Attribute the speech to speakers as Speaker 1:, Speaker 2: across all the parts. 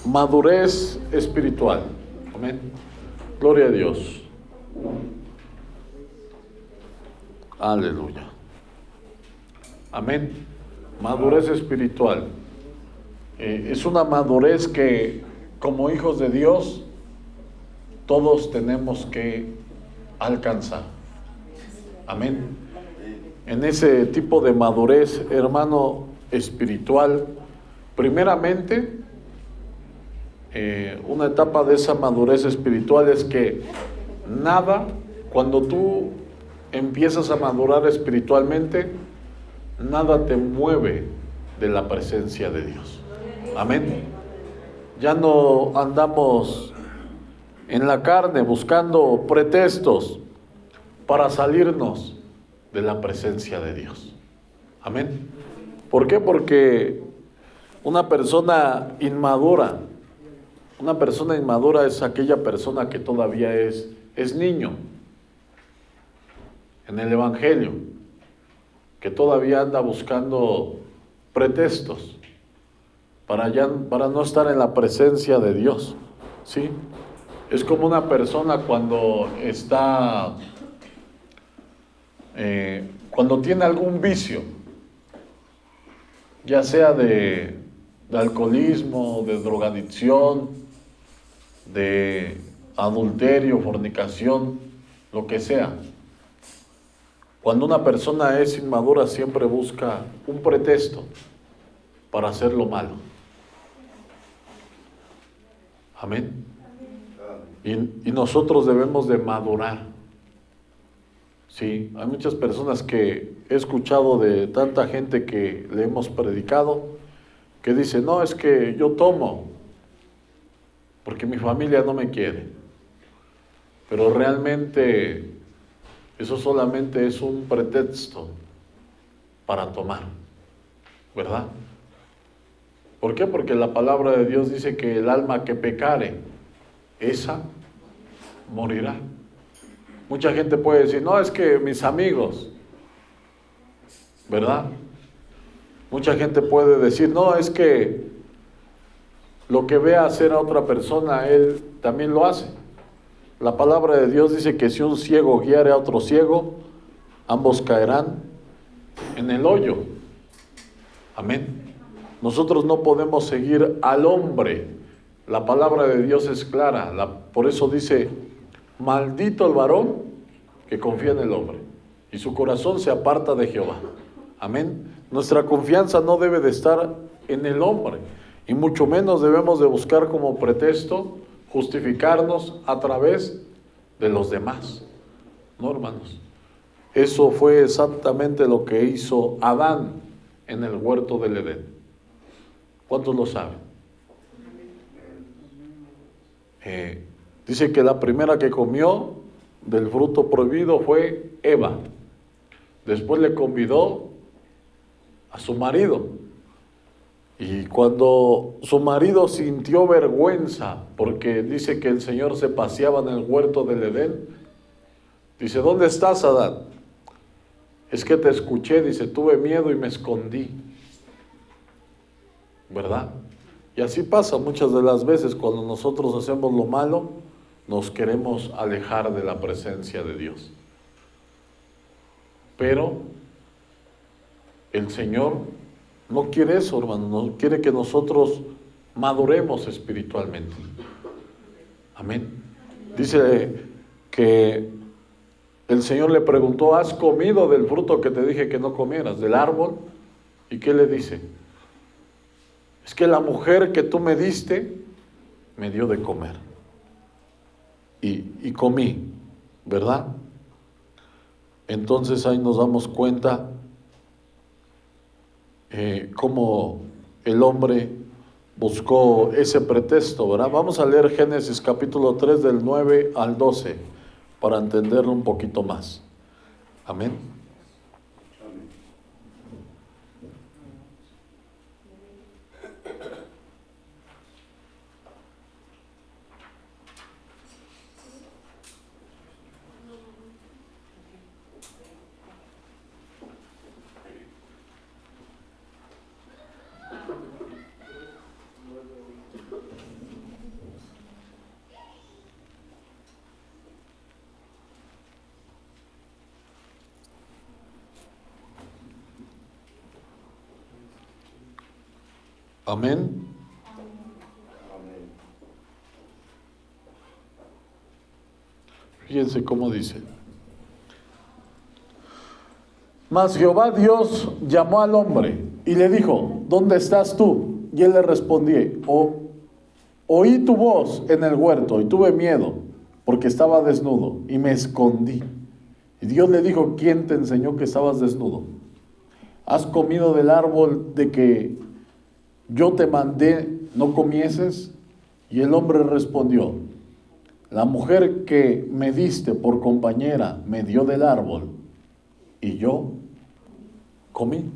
Speaker 1: madurez espiritual. Amén. Gloria a Dios. Aleluya. Amén. Madurez espiritual. Es una madurez que, como hijos de Dios, todos tenemos que alcanzar. Amén. En ese tipo de madurez, hermano, espiritual, primeramente, una etapa de esa madurez espiritual es que nada, cuando tú empiezas a madurar espiritualmente, nada te mueve de la presencia de Dios. Amén. Ya no andamos en la carne buscando pretextos para salirnos de la presencia de Dios. Amén. ¿Por qué? Porque una persona inmadura es aquella persona que todavía es niño en el Evangelio, que todavía anda buscando pretextos para no estar en la presencia de Dios, ¿sí? Es como una persona cuando cuando tiene algún vicio, ya sea de alcoholismo, de drogadicción, de adulterio, fornicación, lo que sea. Cuando una persona es inmadura, siempre busca un pretexto para hacer lo malo. Amén. Y nosotros debemos de madurar. Sí, hay muchas personas que he escuchado de tanta gente que le hemos predicado, que dice, no, es que yo tomo porque mi familia no me quiere. Pero realmente eso solamente es un pretexto para tomar, ¿verdad? ¿Por qué? Porque la palabra de Dios dice que el alma que pecare, esa morirá. Mucha gente puede decir, no, es que mis amigos, ¿verdad? Mucha gente puede decir, no, es que lo que ve hacer a otra persona, él también lo hace. La palabra de Dios dice que si un ciego guiare a otro ciego, ambos caerán en el hoyo. Amén. Nosotros no podemos seguir al hombre. La palabra de Dios es clara. Por eso dice, maldito el varón que confía en el hombre y su corazón se aparta de Jehová. Amén. Nuestra confianza no debe de estar en el hombre y mucho menos debemos de buscar como pretexto justificarnos a través de los demás. No, hermanos. Eso fue exactamente lo que hizo Adán en el huerto del Edén. ¿Cuántos lo saben? Dice que la primera que comió del fruto prohibido fue Eva. Después le convidó a su marido. Y cuando su marido sintió vergüenza, porque dice que el Señor se paseaba en el huerto del Edén, dice, ¿dónde estás, Adán? Es que te escuché, dice, tuve miedo y me escondí. ¿Verdad? Y así pasa muchas de las veces cuando nosotros hacemos lo malo, nos queremos alejar de la presencia de Dios. Pero el Señor no quiere eso, hermano, no quiere que nosotros maduremos espiritualmente. Amén. Dice que el Señor le preguntó, ¿has comido del fruto que te dije que no comieras, del árbol? ¿Y qué le dice? Es que la mujer que tú me diste, me dio de comer. Y comí, ¿verdad? Entonces ahí nos damos cuenta cómo el hombre buscó ese pretexto, ¿verdad? Vamos a leer Génesis capítulo 3 del 9 al 12 para entenderlo un poquito más. Amén. Amén. Fíjense cómo dice. Mas Jehová Dios llamó al hombre y le dijo, ¿dónde estás tú? Y él le respondió, oí tu voz en el huerto y tuve miedo, porque estaba desnudo y me escondí. Y Dios le dijo, ¿quién te enseñó que estabas desnudo? ¿Has comido del árbol de que yo te mandé no comieses? Y el hombre respondió, la mujer que me diste por compañera me dio del árbol y yo comí,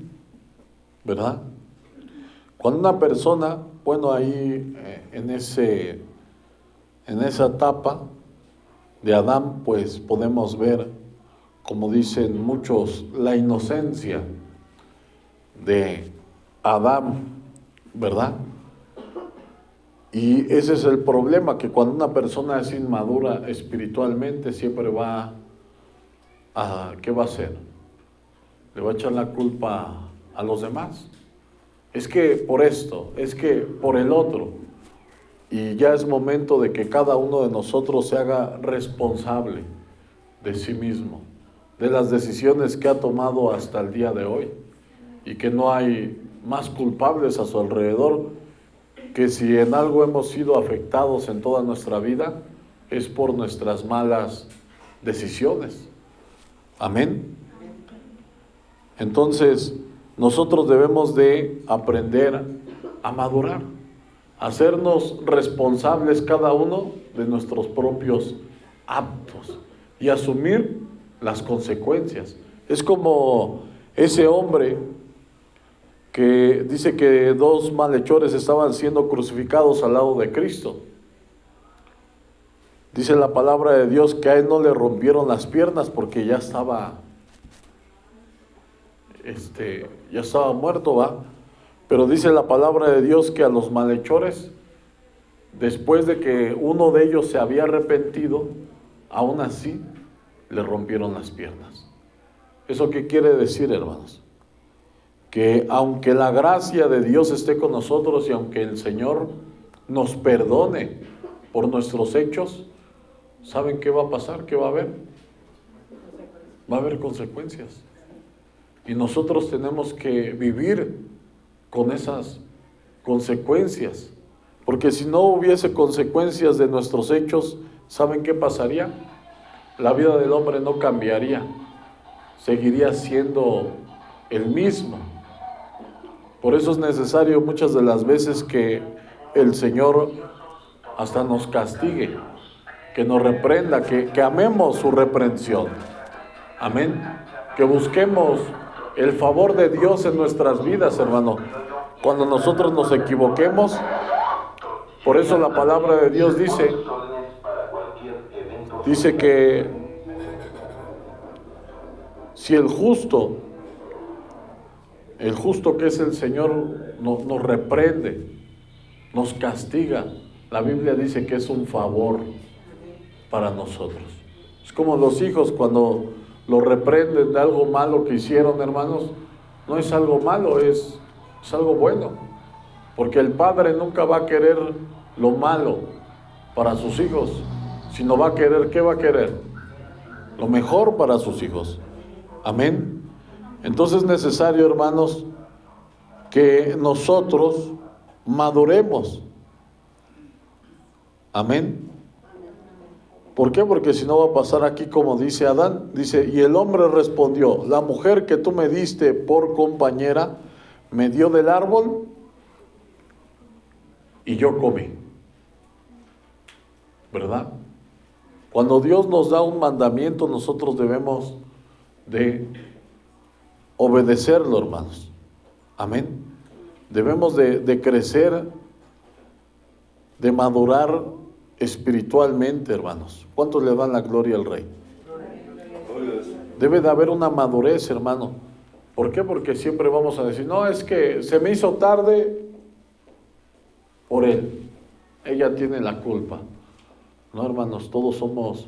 Speaker 1: ¿verdad? Cuando una persona, bueno, ahí en esa etapa de Adán, pues podemos ver, como dicen muchos, la inocencia de Adán, ¿verdad? Y ese es el problema, que cuando una persona es inmadura espiritualmente, siempre va a, ¿qué va a hacer? Le va a echar la culpa a los demás. Es que por esto, es que por el otro. Y ya es momento de que cada uno de nosotros se haga responsable de sí mismo, de las decisiones que ha tomado hasta el día de hoy, y que no hay más culpables a su alrededor, que si en algo hemos sido afectados en toda nuestra vida, es por nuestras malas decisiones. Amén. Entonces, nosotros debemos de aprender a madurar, a hacernos responsables cada uno de nuestros propios actos y asumir las consecuencias. Es como ese hombre que dice que dos malhechores estaban siendo crucificados al lado de Cristo. Dice la palabra de Dios que a él no le rompieron las piernas porque ya estaba muerto, ¿va? Pero dice la palabra de Dios que a los malhechores, después de que uno de ellos se había arrepentido, aún así le rompieron las piernas. ¿Eso qué quiere decir, hermanos? Que aunque la gracia de Dios esté con nosotros y aunque el Señor nos perdone por nuestros hechos, ¿saben qué va a pasar? ¿Qué va a haber? Va a haber consecuencias. Y nosotros tenemos que vivir con esas consecuencias. Porque si no hubiese consecuencias de nuestros hechos, ¿saben qué pasaría? La vida del hombre no cambiaría. Seguiría siendo el mismo. Por eso es necesario muchas de las veces que el Señor hasta nos castigue, que nos reprenda, que amemos su reprensión. Amén. Que busquemos el favor de Dios en nuestras vidas, hermano. Cuando nosotros nos equivoquemos, por eso la palabra de Dios dice que si el justo que es el Señor nos reprende, nos castiga, la Biblia dice que es un favor para nosotros. Es como los hijos cuando los reprenden de algo malo que hicieron, hermanos. No es algo malo, es algo bueno, porque el padre nunca va a querer lo malo para sus hijos, sino va a querer, ¿qué va a querer? Lo mejor para sus hijos. Amén. Entonces es necesario, hermanos, que nosotros maduremos. Amén. ¿Por qué? Porque si no va a pasar aquí como dice Adán. Dice, y el hombre respondió, la mujer que tú me diste por compañera me dio del árbol y yo comí. ¿Verdad? Cuando Dios nos da un mandamiento, nosotros debemos de obedecerlo, hermanos. Amén. Debemos de crecer, de madurar espiritualmente, hermanos. ¿Cuántos le dan la gloria al Rey? Debe de haber una madurez, hermano. ¿Por qué? Porque siempre vamos a decir, no, es que se me hizo tarde por él. Ella tiene la culpa. No, hermanos, todos somos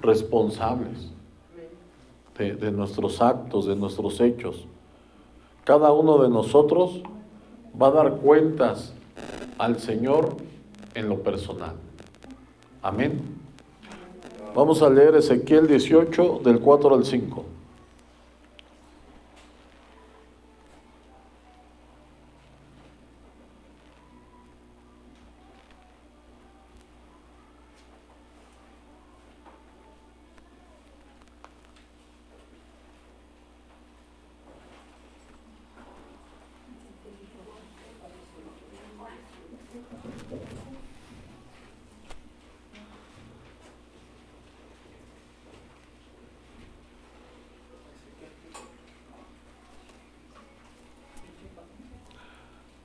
Speaker 1: responsables de nuestros actos, de nuestros hechos. Cada uno de nosotros va a dar cuentas al Señor en lo personal. Amén. Vamos a leer Ezequiel 18 del 4 al 5.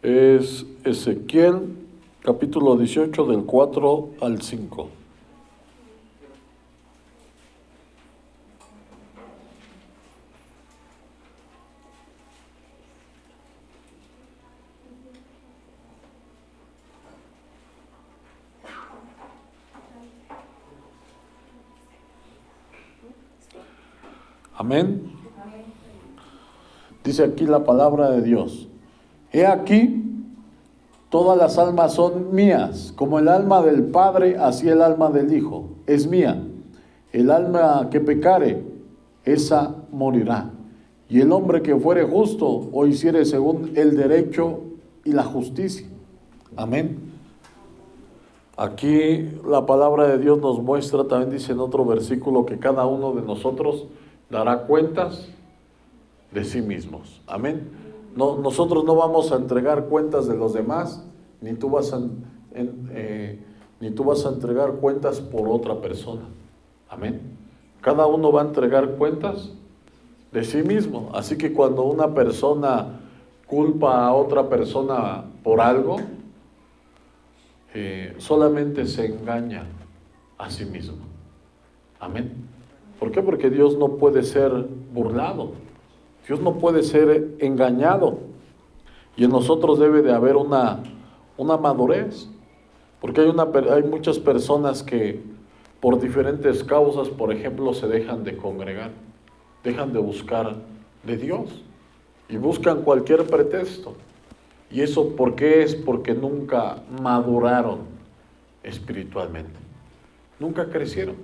Speaker 1: Es Ezequiel capítulo 18 del 4 al 5. Amén. Dice aquí la palabra de Dios. He aquí, todas las almas son mías, como el alma del Padre, así el alma del Hijo es mía. El alma que pecare, esa morirá. Y el hombre que fuere justo o hiciere según el derecho y la justicia. Amén. Aquí la palabra de Dios nos muestra, también dice en otro versículo, que cada uno de nosotros dará cuentas de sí mismos. Amén. No, nosotros no vamos a entregar cuentas de los demás, ni tú vas a entregar cuentas por otra persona. Amén. Cada uno va a entregar cuentas de sí mismo. Así que cuando una persona culpa a otra persona por algo, solamente se engaña a sí mismo. Amén. ¿Por qué? Porque Dios no puede ser burlado. Dios no puede ser engañado. Y en nosotros debe de haber una madurez. Porque hay muchas personas que por diferentes causas, por ejemplo, se dejan de congregar, dejan de buscar de Dios y buscan cualquier pretexto. ¿Y eso por qué es? Porque nunca maduraron espiritualmente. Nunca crecieron.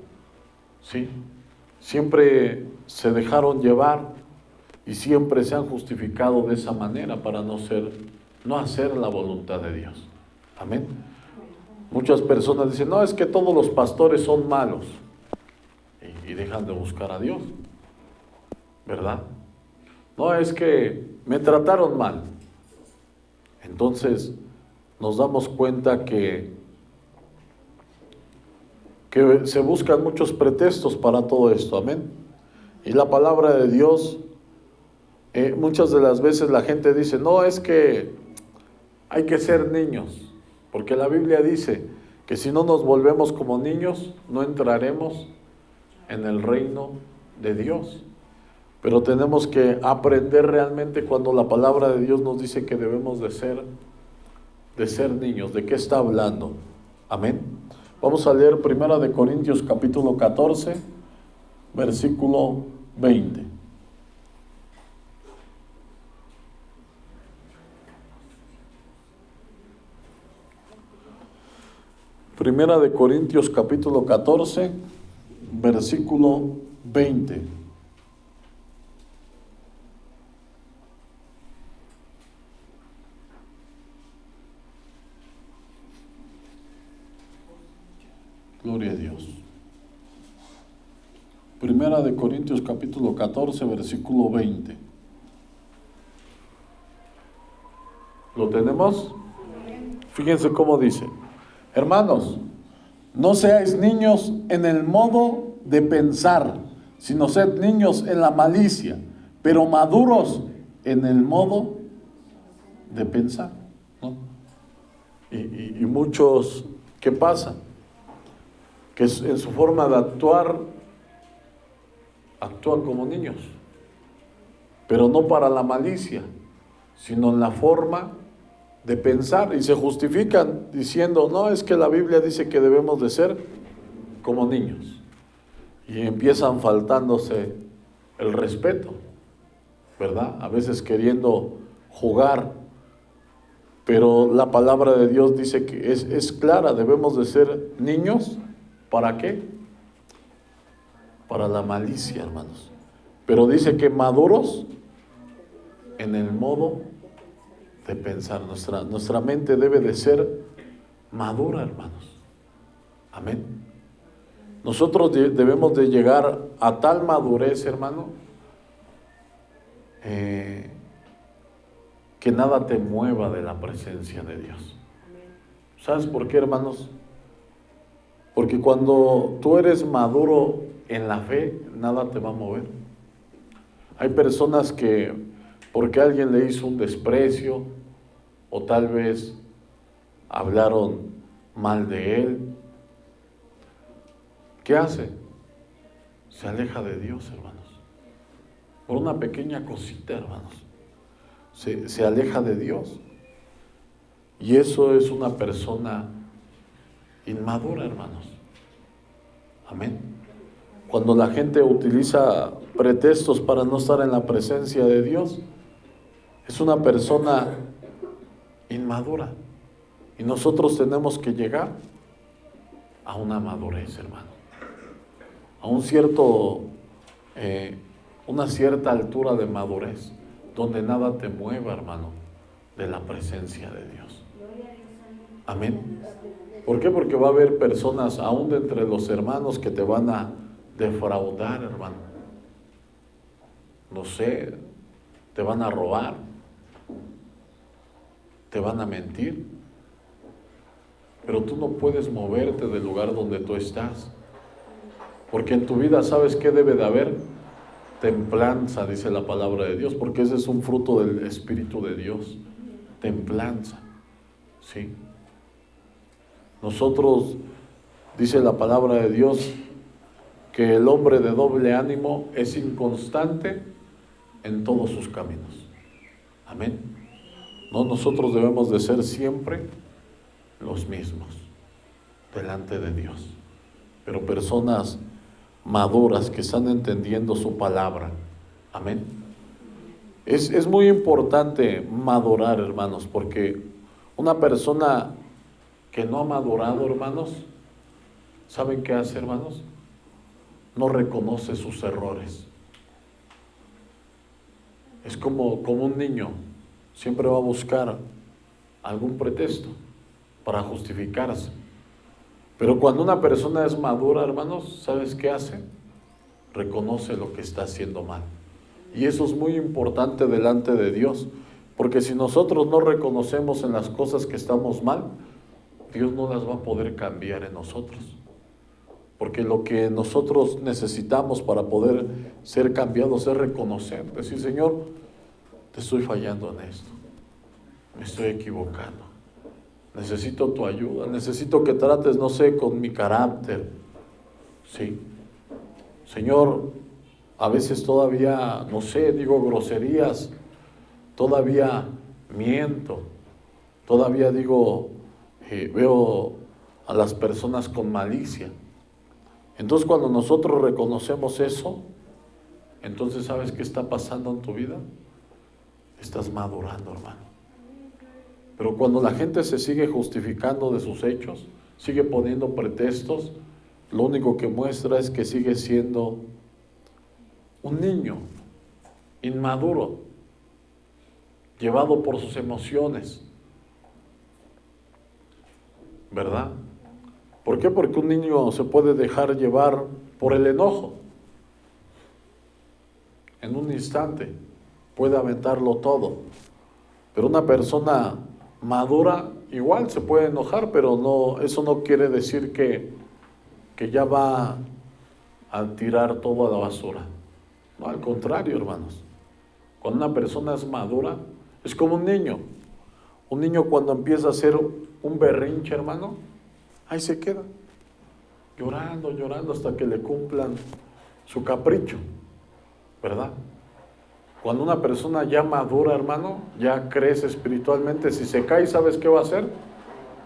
Speaker 1: ¿Sí? Siempre se dejaron llevar y siempre se han justificado de esa manera para no hacer la voluntad de Dios. Amén. Muchas personas dicen, no, es que todos los pastores son malos. Y dejan de buscar a Dios. ¿Verdad? No, es que me trataron mal. Entonces nos damos cuenta que se buscan muchos pretextos para todo esto. Amén. Y la palabra de Dios, muchas de las veces la gente dice, no, es que hay que ser niños, porque la Biblia dice que si no nos volvemos como niños, no entraremos en el reino de Dios. Pero tenemos que aprender realmente cuando la palabra de Dios nos dice que debemos de ser niños. ¿De qué está hablando? Amén. Vamos a leer 1 Corintios capítulo 14, versículo 20. Primera de Corintios capítulo 14, versículo 20. Gloria a Dios. Primera de Corintios capítulo 14, versículo 20. ¿Lo tenemos? Fíjense cómo dice. Hermanos, no seáis niños en el modo de pensar, sino sed niños en la malicia, pero maduros en el modo de pensar, ¿no? Y muchos, ¿qué pasa? Que en su forma de actuar, actúan como niños, pero no para la malicia, sino en la forma de pensar, y se justifican diciendo, no, es que la Biblia dice que debemos de ser como niños, y empiezan faltándose el respeto, ¿verdad? A veces queriendo jugar Pero la palabra de Dios dice que es clara, debemos de ser niños. ¿Para qué? Para la malicia, hermanos. Pero dice que maduros en el modo de pensar. Nuestra mente debe de ser madura, hermanos. Amén. Nosotros debemos de llegar a tal madurez, hermano, que nada te mueva de la presencia de Dios. ¿Sabes por qué, hermanos? Porque cuando tú eres maduro en la fe, nada te va a mover. Hay personas que, porque alguien le hizo un desprecio, o tal vez hablaron mal de él, ¿qué hace? Se aleja de Dios, hermanos. Por una pequeña cosita, hermanos. Se aleja de Dios. Y eso es una persona inmadura, hermanos. Amén. Cuando la gente utiliza pretextos para no estar en la presencia de Dios, es una persona inmadura. Y nosotros tenemos que llegar a una madurez, hermano. A una cierta altura de madurez, donde nada te mueva, hermano, de la presencia de Dios. Amén. ¿Por qué? Porque va a haber personas, aún de entre los hermanos, que te van a defraudar, hermano. No sé, te van a robar, te van a mentir. Pero tú no puedes moverte del lugar donde tú estás. Porque en tu vida, ¿sabes qué debe de haber? Templanza, dice la palabra de Dios, porque ese es un fruto del Espíritu de Dios. Templanza, ¿sí? Nosotros, dice la palabra de Dios, que el hombre de doble ánimo es inconstante en todos sus caminos. Amén. No, nosotros debemos de ser siempre los mismos delante de Dios, pero personas maduras que están entendiendo su palabra. Amén. Es muy importante madurar, hermanos, porque una persona que no ha madurado, hermanos, ¿saben qué hace, hermanos? No reconoce sus errores. Es como un niño, siempre va a buscar algún pretexto para justificarse. Pero cuando una persona es madura, hermanos, ¿sabes qué hace? Reconoce lo que está haciendo mal. Y eso es muy importante delante de Dios, porque si nosotros no reconocemos en las cosas que estamos mal, Dios no las va a poder cambiar en nosotros. Porque lo que nosotros necesitamos para poder ser cambiados es reconocer, decir: Señor, te estoy fallando en esto, me estoy equivocando, necesito tu ayuda, necesito que trates, no sé, con mi carácter, ¿sí? Señor, a veces todavía, no sé, digo groserías, todavía miento, todavía digo, veo a las personas con malicia. Entonces, cuando nosotros reconocemos eso, entonces, ¿sabes qué está pasando en tu vida? Estás madurando, hermano. Pero cuando la gente se sigue justificando de sus hechos, sigue poniendo pretextos, lo único que muestra es que sigue siendo un niño inmaduro, llevado por sus emociones, ¿verdad? ¿Por qué? Porque un niño se puede dejar llevar por el enojo. En un instante puede aventarlo todo. Pero una persona madura igual se puede enojar, pero no, eso no quiere decir que ya va a tirar todo a la basura. No, al contrario, hermanos. Cuando una persona es madura, es como un niño. Un niño cuando empieza a hacer un berrinche, hermano, ahí se queda, llorando, llorando hasta que le cumplan su capricho, ¿verdad? Cuando una persona ya madura, hermano, ya crece espiritualmente, si se cae, ¿sabes qué va a hacer?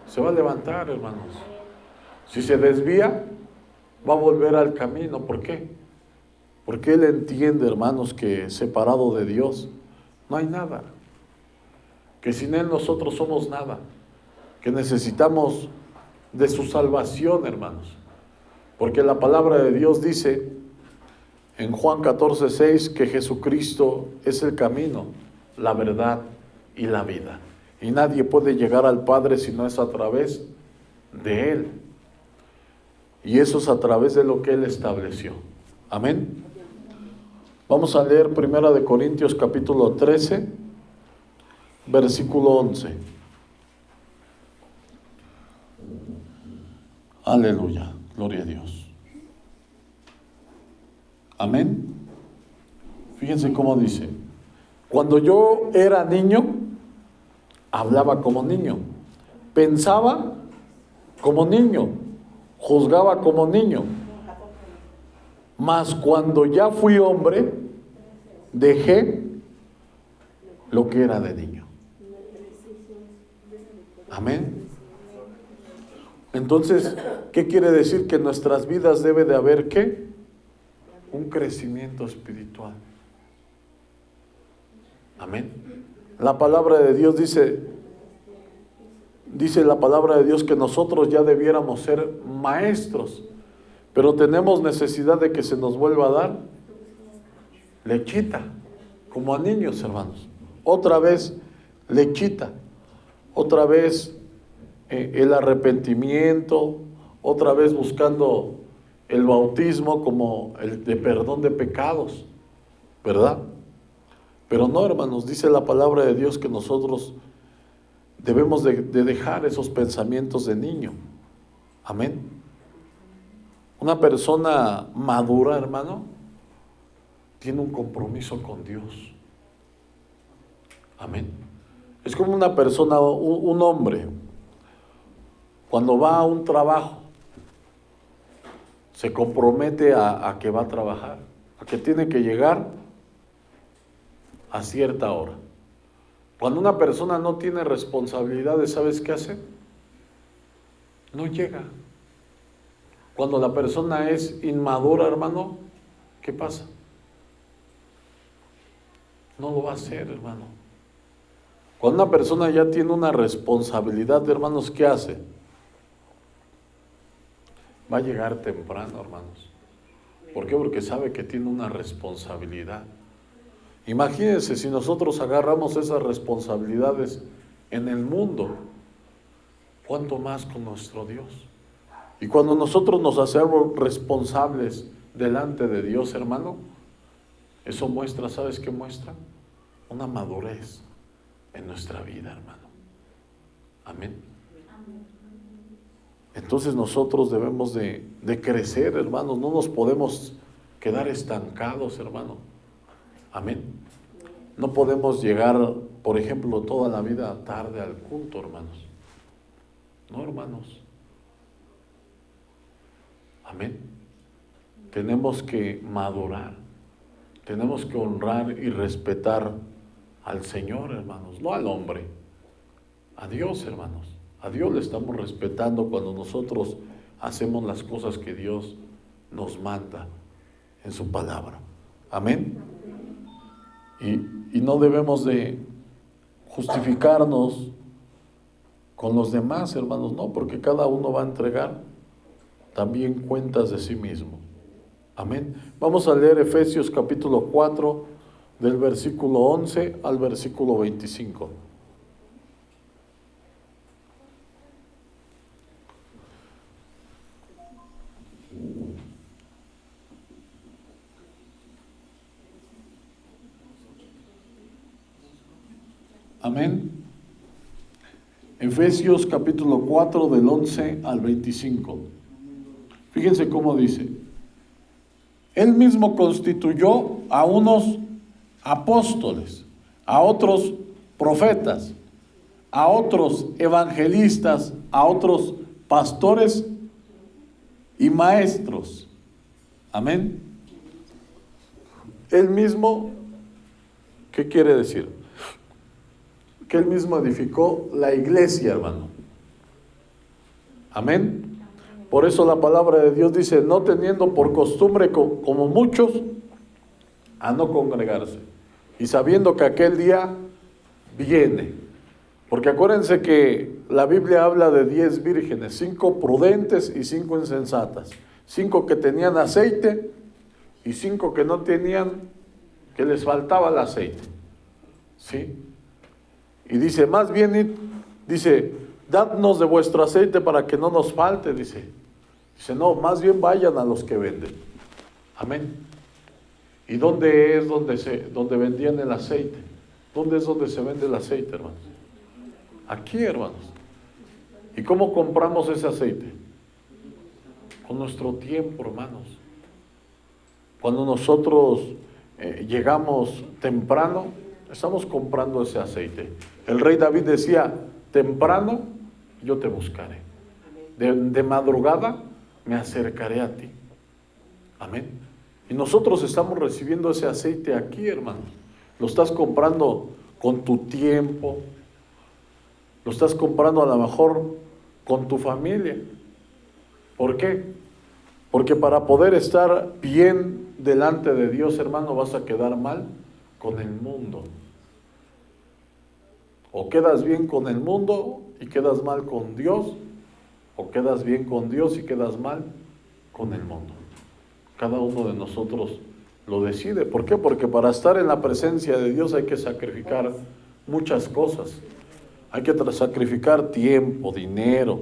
Speaker 1: Se va a levantar, hermanos. Si se desvía, va a volver al camino. ¿Por qué? Porque él entiende, hermanos, que separado de Dios no hay nada. que sin Él nosotros somos nada, que necesitamos de su salvación, hermanos. Porque la palabra de Dios dice en Juan 14:6 que Jesucristo es el camino, la verdad y la vida. Y nadie puede llegar al Padre si no es a través de Él. Y eso es a través de lo que Él estableció. Amén. Vamos a leer 1 Corintios capítulo 13, versículo 11. Aleluya, gloria a Dios. Amén. Fíjense cómo dice: cuando yo era niño, hablaba como niño, pensaba como niño, juzgaba como niño. Mas cuando ya fui hombre, dejé lo que era de niño. Amén. Entonces, ¿qué quiere decir? Que en nuestras vidas debe de haber ¿qué? Un crecimiento espiritual. Amén. La palabra de Dios dice la palabra de Dios que nosotros ya debiéramos ser maestros, pero tenemos necesidad de que se nos vuelva a dar lechita, como a niños, hermanos. Otra vez lechita, otra vez el arrepentimiento, otra vez buscando el bautismo como el de perdón de pecados, ¿verdad? Pero no, hermanos, dice la palabra de Dios que nosotros debemos de dejar esos pensamientos de niño. Amén. Una persona madura, hermano, tiene un compromiso con Dios. Amén. Es como una persona, un hombre, cuando va a un trabajo, se compromete a que va a trabajar, a que tiene que llegar a cierta hora. Cuando una persona no tiene responsabilidades, ¿sabes qué hace? No llega. Cuando la persona es inmadura, hermano, ¿qué pasa? No lo va a hacer, hermano. Cuando una persona ya tiene una responsabilidad, hermanos, ¿qué hace? Va a llegar temprano, hermanos. ¿Por qué? Porque sabe que tiene una responsabilidad. Imagínense si nosotros agarramos esas responsabilidades en el mundo, ¿cuánto más con nuestro Dios? Y cuando nosotros nos hacemos responsables delante de Dios, hermano, eso muestra, ¿sabes qué muestra? Una madurez en nuestra vida, hermano. Amén. Entonces nosotros debemos de crecer, hermanos. No nos podemos quedar estancados, hermano. Amén. No podemos llegar, por ejemplo, toda la vida tarde al culto, hermanos. No, hermanos. Amén. Tenemos que madurar. Tenemos que honrar y respetar al Señor, hermanos, no al hombre. A Dios, hermanos. A Dios le estamos respetando cuando nosotros hacemos las cosas que Dios nos manda en su palabra. Amén. Y no debemos de justificarnos con los demás, hermanos, no, porque cada uno va a entregar también cuentas de sí mismo. Amén. Vamos a leer Efesios capítulo 4, del versículo 11 al versículo 25. Amén. Efesios capítulo 4 del 11 al 25. Fíjense cómo dice: Él mismo constituyó a unos apóstoles, a otros profetas, a otros evangelistas, a otros pastores y maestros. Amén. Él mismo, ¿qué quiere decir? Que Él mismo edificó la iglesia, hermano. Amén. Por eso la palabra de Dios dice: no teniendo por costumbre como muchos a no congregarse, y sabiendo que aquel día viene. Porque acuérdense que la Biblia habla de 10 vírgenes, 5 prudentes y 5 insensatas. 5 que tenían aceite y 5 que no tenían, que les faltaba el aceite. ¿Sí? Y dice, más bien, dice, dadnos de vuestro aceite para que no nos falte, dice. Dice, no, más bien vayan a los que venden. Amén. ¿Y dónde es donde vendían el aceite? ¿Dónde es donde se vende el aceite, hermanos? Aquí, hermanos. ¿Y cómo compramos ese aceite? Con nuestro tiempo, hermanos. Cuando nosotros llegamos temprano, estamos comprando ese aceite. El rey David decía, temprano yo te buscaré. De madrugada me acercaré a ti. Amén. Y nosotros estamos recibiendo ese aceite aquí, hermanos. Lo estás comprando con tu tiempo. Lo estás comprando a lo mejor con tu familia. ¿Por qué? Porque para poder estar bien delante de Dios, hermano, vas a quedar mal con el mundo. O quedas bien con el mundo y quedas mal con Dios, o quedas bien con Dios y quedas mal con el mundo. Cada uno de nosotros lo decide. ¿Por qué? Porque para estar en la presencia de Dios hay que sacrificar muchas cosas. Hay que sacrificar tiempo, dinero,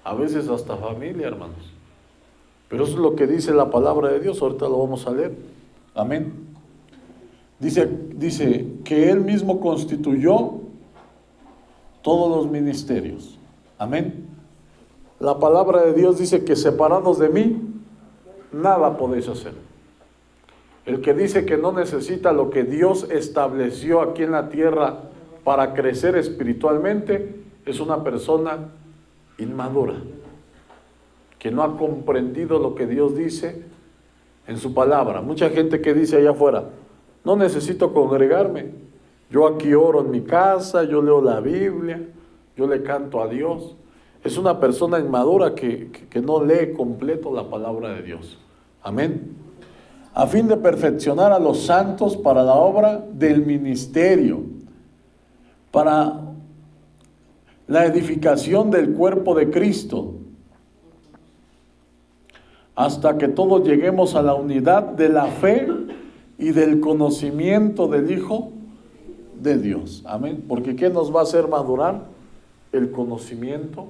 Speaker 1: a veces hasta familia, hermanos. Pero eso es lo que dice la palabra de Dios. Ahorita lo vamos a leer. Amén. Dice que Él mismo constituyó todos los ministerios. Amén. La palabra de Dios dice que separados de mí, nada podéis hacer. El que dice que no necesita lo que Dios estableció aquí en la tierra para crecer espiritualmente, es una persona inmadura, que no ha comprendido lo que Dios dice en su palabra. Mucha gente que dice allá afuera, no necesito congregarme, yo aquí oro en mi casa, yo leo la Biblia, yo le canto a Dios. Es una persona inmadura que no lee completo la palabra de Dios. Amén. A fin de perfeccionar a los santos para la obra del ministerio, para la edificación del cuerpo de Cristo, hasta que todos lleguemos a la unidad de la fe y del conocimiento del Hijo de Dios. Amén. Porque ¿qué nos va a hacer madurar? El conocimiento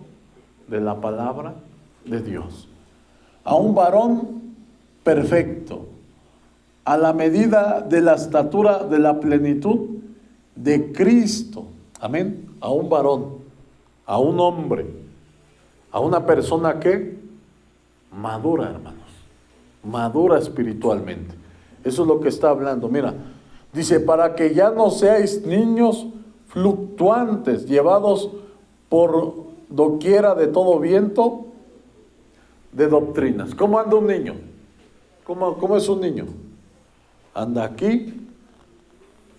Speaker 1: de la palabra de Dios. A un varón perfecto, a la medida de la estatura de la plenitud de Cristo. Amén. A un varón, a un hombre, a una persona que madura, hermanos, madura espiritualmente. Eso es lo que está hablando. Mira, dice, para que ya no seáis niños fluctuantes, llevados por doquiera de todo viento de doctrinas. ¿Cómo anda un niño? ¿Cómo es un niño? Anda aquí,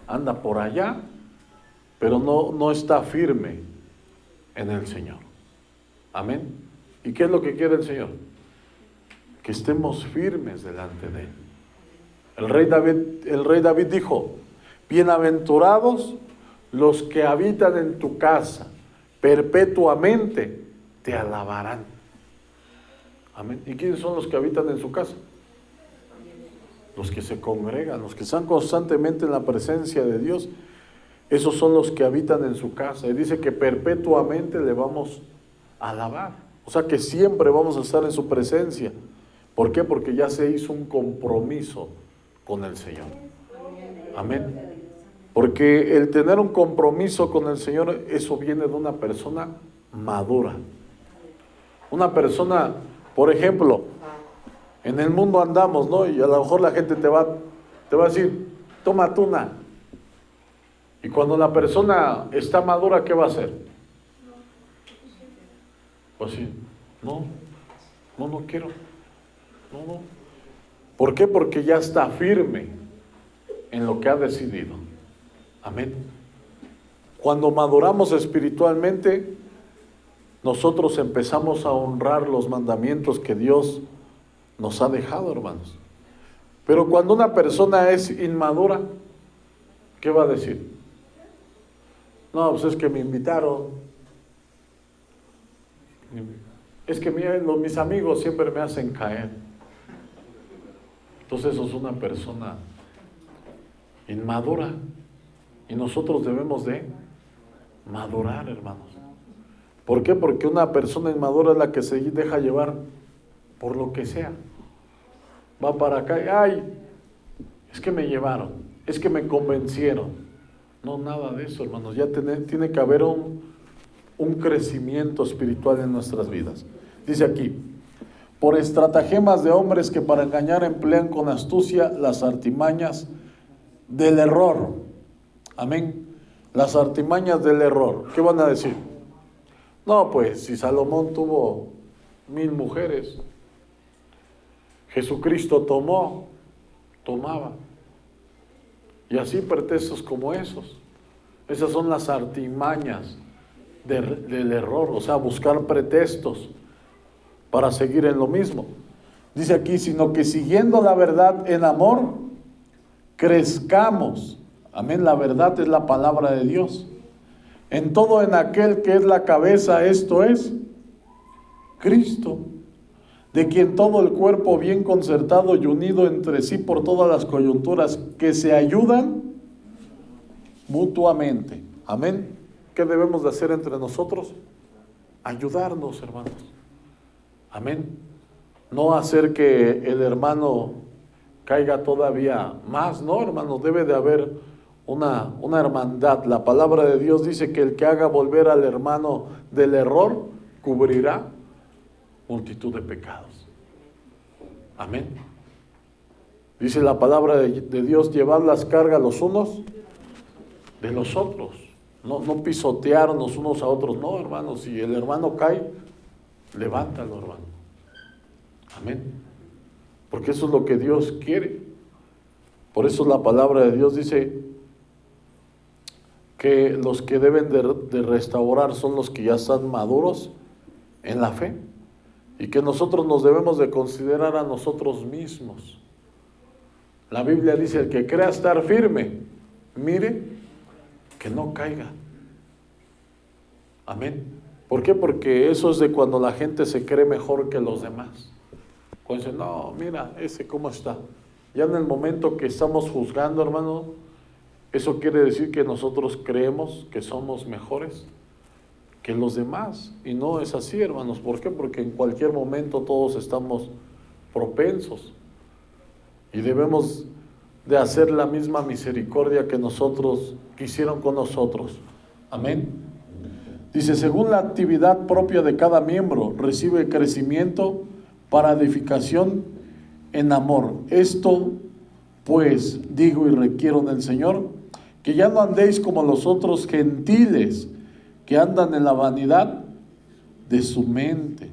Speaker 1: anda por allá, pero no está firme en el Señor. Amén. ¿Y qué es lo que quiere el Señor? Que estemos firmes delante de Él. El rey David dijo, bienaventurados los que habitan en tu casa, perpetuamente te alabarán. Amén. ¿Y quiénes son los que habitan en su casa? Los que se congregan, los que están constantemente en la presencia de Dios. Esos son los que habitan en su casa. Y dice que perpetuamente le vamos a alabar. O sea que siempre vamos a estar en su presencia. ¿Por qué? Porque ya se hizo un compromiso con el Señor. Amén. Porque el tener un compromiso con el Señor, eso viene de una persona madura. Una persona, por ejemplo, en el mundo andamos, ¿no? Y a lo mejor la gente te va a decir, toma tuna. Y cuando la persona está madura, ¿qué va a hacer? Pues sí, no quiero. No. ¿Por qué? Porque ya está firme en lo que ha decidido. Amén. Cuando maduramos espiritualmente, nosotros empezamos a honrar los mandamientos que Dios nos ha dejado, hermanos. Pero cuando una persona es inmadura, ¿qué va a decir? No, pues es que me invitaron. Es que mis amigos siempre me hacen caer. Entonces eso es una persona inmadura. Y nosotros debemos de madurar, hermanos. ¿Por qué? Porque una persona inmadura es la que se deja llevar por lo que sea. Va para acá y, ay, es que me llevaron, es que me convencieron. No, nada de eso, hermanos. Ya tiene que haber un crecimiento espiritual en nuestras vidas. Dice aquí, por estratagemas de hombres que para engañar emplean con astucia las artimañas del error. Amén. Las artimañas del error. ¿Qué van a decir? No, pues si Salomón tuvo 1000 mujeres, Jesucristo tomaba. Y así pretextos como esos. Esas son las artimañas del error, o sea, buscar pretextos para seguir en lo mismo. Dice aquí, sino que siguiendo la verdad en amor, crezcamos. Amén, la verdad es la palabra de Dios. En todo en aquel que es la cabeza, esto es Cristo, de quien todo el cuerpo bien concertado y unido entre sí por todas las coyunturas que se ayudan mutuamente. Amén. ¿Qué debemos de hacer entre nosotros? Ayudarnos, hermanos. Amén. No hacer que el hermano caiga todavía más, no, hermanos, debe de haber una hermandad. La palabra de Dios dice que el que haga volver al hermano del error, cubrirá multitud de pecados. Amén. Dice la palabra de Dios, llevar las cargas los unos de los otros. No pisotearnos unos a otros. No, hermanos, si el hermano cae, levántalo, hermano. Amén. Porque eso es lo que Dios quiere. Por eso la palabra de Dios dice que los que deben de restaurar son los que ya están maduros en la fe. Y que nosotros nos debemos de considerar a nosotros mismos. La Biblia dice, el que crea estar firme, mire que no caiga. Amén. ¿Por qué? Porque eso es de cuando la gente se cree mejor que los demás. Cuando dice, no, mira, ese cómo está. Ya en el momento que estamos juzgando, hermano, eso quiere decir que nosotros creemos que somos mejores que los demás. Y no es así, hermanos. ¿Por qué? Porque en cualquier momento todos estamos propensos. Y debemos de hacer la misma misericordia que nosotros quisieron con nosotros. Amén. Dice, según la actividad propia de cada miembro, recibe crecimiento para edificación en amor. Esto, pues, digo y requiero del Señor, que ya no andéis como los otros gentiles, que andan en la vanidad de su mente.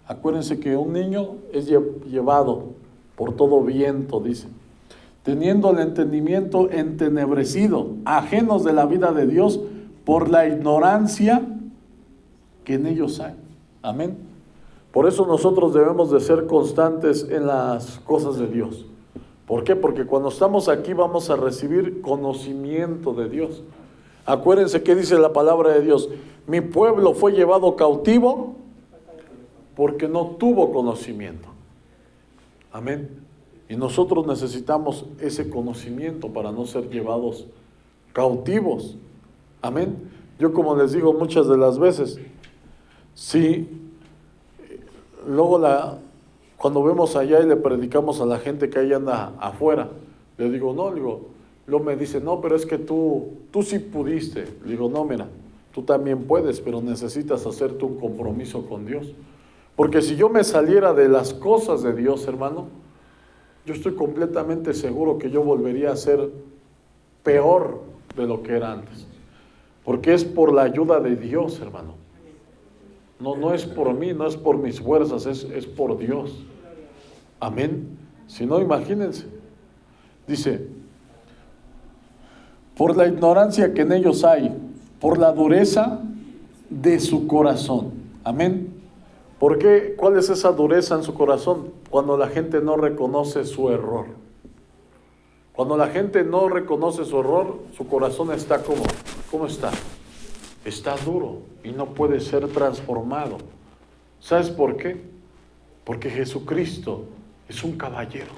Speaker 1: Acuérdense que un niño es llevado por todo viento, dice, teniendo el entendimiento entenebrecido, ajenos de la vida de Dios, por la ignorancia que en ellos hay. Amén. Por eso nosotros debemos de ser constantes en las cosas de Dios. ¿Por qué? Porque cuando estamos aquí vamos a recibir conocimiento de Dios. Acuérdense que dice la palabra de Dios, mi pueblo fue llevado cautivo porque no tuvo conocimiento. Amén. Y nosotros necesitamos ese conocimiento para no ser llevados cautivos. Amén. Yo, como les digo muchas de las veces, si luego cuando vemos allá y le predicamos a la gente que ahí anda afuera, le digo, luego me dice, no, pero es que tú sí pudiste. Le digo, no, mira, tú también puedes, pero necesitas hacerte un compromiso con Dios. Porque si yo me saliera de las cosas de Dios, hermano, yo estoy completamente seguro que yo volvería a ser peor de lo que era antes. Porque es por la ayuda de Dios, hermano. No es por mí, no es por mis fuerzas, es por Dios. Amén. Si no, imagínense. Dice, por la ignorancia que en ellos hay, por la dureza de su corazón. Amén. ¿Por qué? ¿Cuál es esa dureza en su corazón? Cuando la gente no reconoce su error. Cuando la gente no reconoce su error, su corazón está ¿cómo está? está duro y no puede ser transformado. ¿Sabes por qué? Porque Jesucristo es un caballero.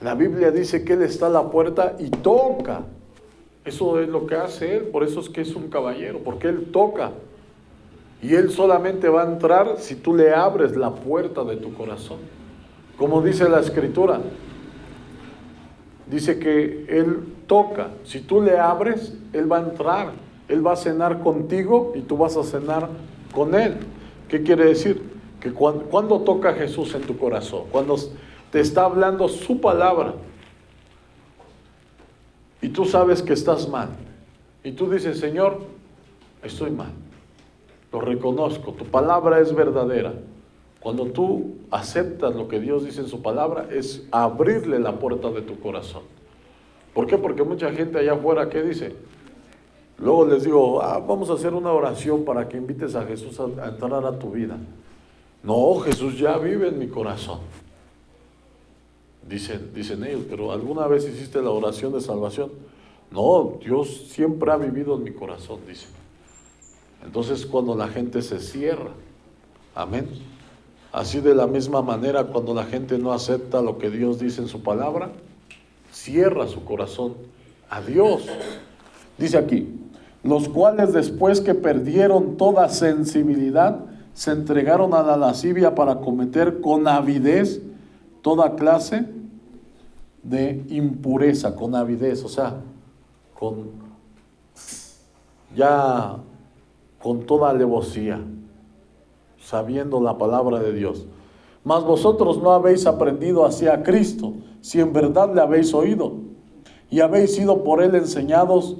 Speaker 1: La Biblia dice que Él está a la puerta y toca. Eso es lo que hace Él, por eso es que es un caballero, porque Él toca. Y Él solamente va a entrar si tú le abres la puerta de tu corazón. Como dice la Escritura, dice que Él toca. Si tú le abres, Él va a entrar. Él va a cenar contigo y tú vas a cenar con Él. ¿Qué quiere decir? Que cuando toca Jesús en tu corazón, cuando te está hablando su palabra, y tú sabes que estás mal, y tú dices, Señor, estoy mal, lo reconozco, tu palabra es verdadera. Cuando tú aceptas lo que Dios dice en su palabra, es abrirle la puerta de tu corazón. ¿Por qué? Porque mucha gente allá afuera, ¿qué dice? Luego les digo, vamos a hacer una oración para que invites a Jesús a entrar a tu vida. No, Jesús ya vive en mi corazón. Dicen ellos, pero ¿alguna vez hiciste la oración de salvación? No, Dios siempre ha vivido en mi corazón, dicen. Entonces cuando la gente se cierra, amén. Así de la misma manera, cuando la gente no acepta lo que Dios dice en su palabra, cierra su corazón a Dios. Dice aquí, los cuales después que perdieron toda sensibilidad, se entregaron a la lascivia para cometer con avidez toda clase de impureza, con avidez, o sea, con toda alevosía, sabiendo la palabra de Dios. Mas vosotros no habéis aprendido así a Cristo, si en verdad le habéis oído, y habéis sido por Él enseñados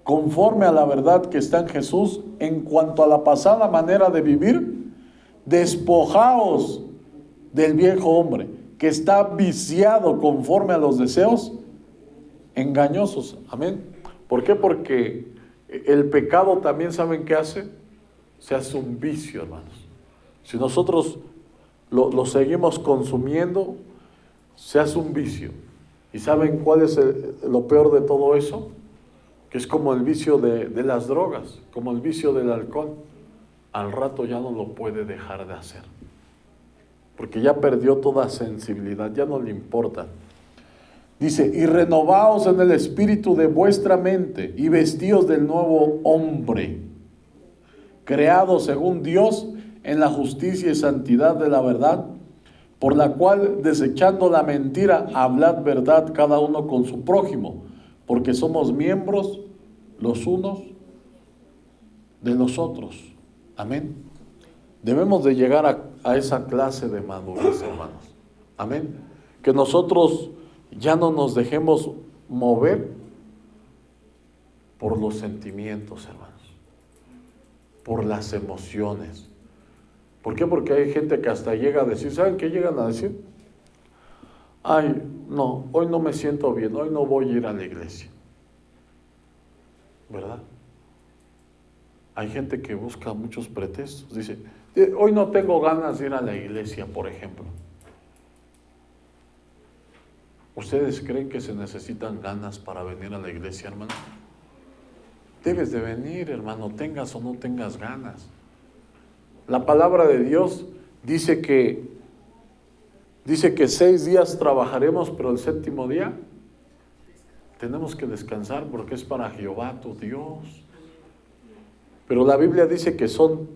Speaker 1: conforme a la verdad que está en Jesús, en cuanto a la pasada manera de vivir, despojaos del viejo hombre, que está viciado conforme a los deseos engañosos. Amén. ¿Por qué? Porque el pecado también, ¿saben qué hace? Se hace un vicio, hermanos. Si nosotros lo seguimos consumiendo, se hace un vicio. ¿Y saben cuál es lo peor de todo eso? Que es como el vicio de las drogas, como el vicio del alcohol. Al rato ya no lo puede dejar de hacer, porque ya perdió toda sensibilidad, ya no le importa. Dice, y renovaos en el espíritu de vuestra mente, y vestíos del nuevo hombre, creado según Dios en la justicia y santidad de la verdad, por la cual, desechando la mentira, hablad verdad cada uno con su prójimo, porque somos miembros los unos de los otros. Amén. Debemos de llegar a esa clase de madurez, hermanos. Amén. Que nosotros ya no nos dejemos mover por los sentimientos, hermanos, por las emociones. ¿Por qué? Porque hay gente que hasta llega a decir, ¿saben qué llegan a decir? Ay, no, hoy no me siento bien, hoy no voy a ir a la iglesia. ¿Verdad? Hay gente que busca muchos pretextos. Dice, hoy no tengo ganas de ir a la iglesia, por ejemplo. ¿Ustedes creen que se necesitan ganas para venir a la iglesia, hermano? Debes de venir, hermano, tengas o no tengas ganas. La palabra de Dios dice que 6 días trabajaremos, pero el 7º día tenemos que descansar, porque es para Jehová tu Dios. Pero la Biblia dice que son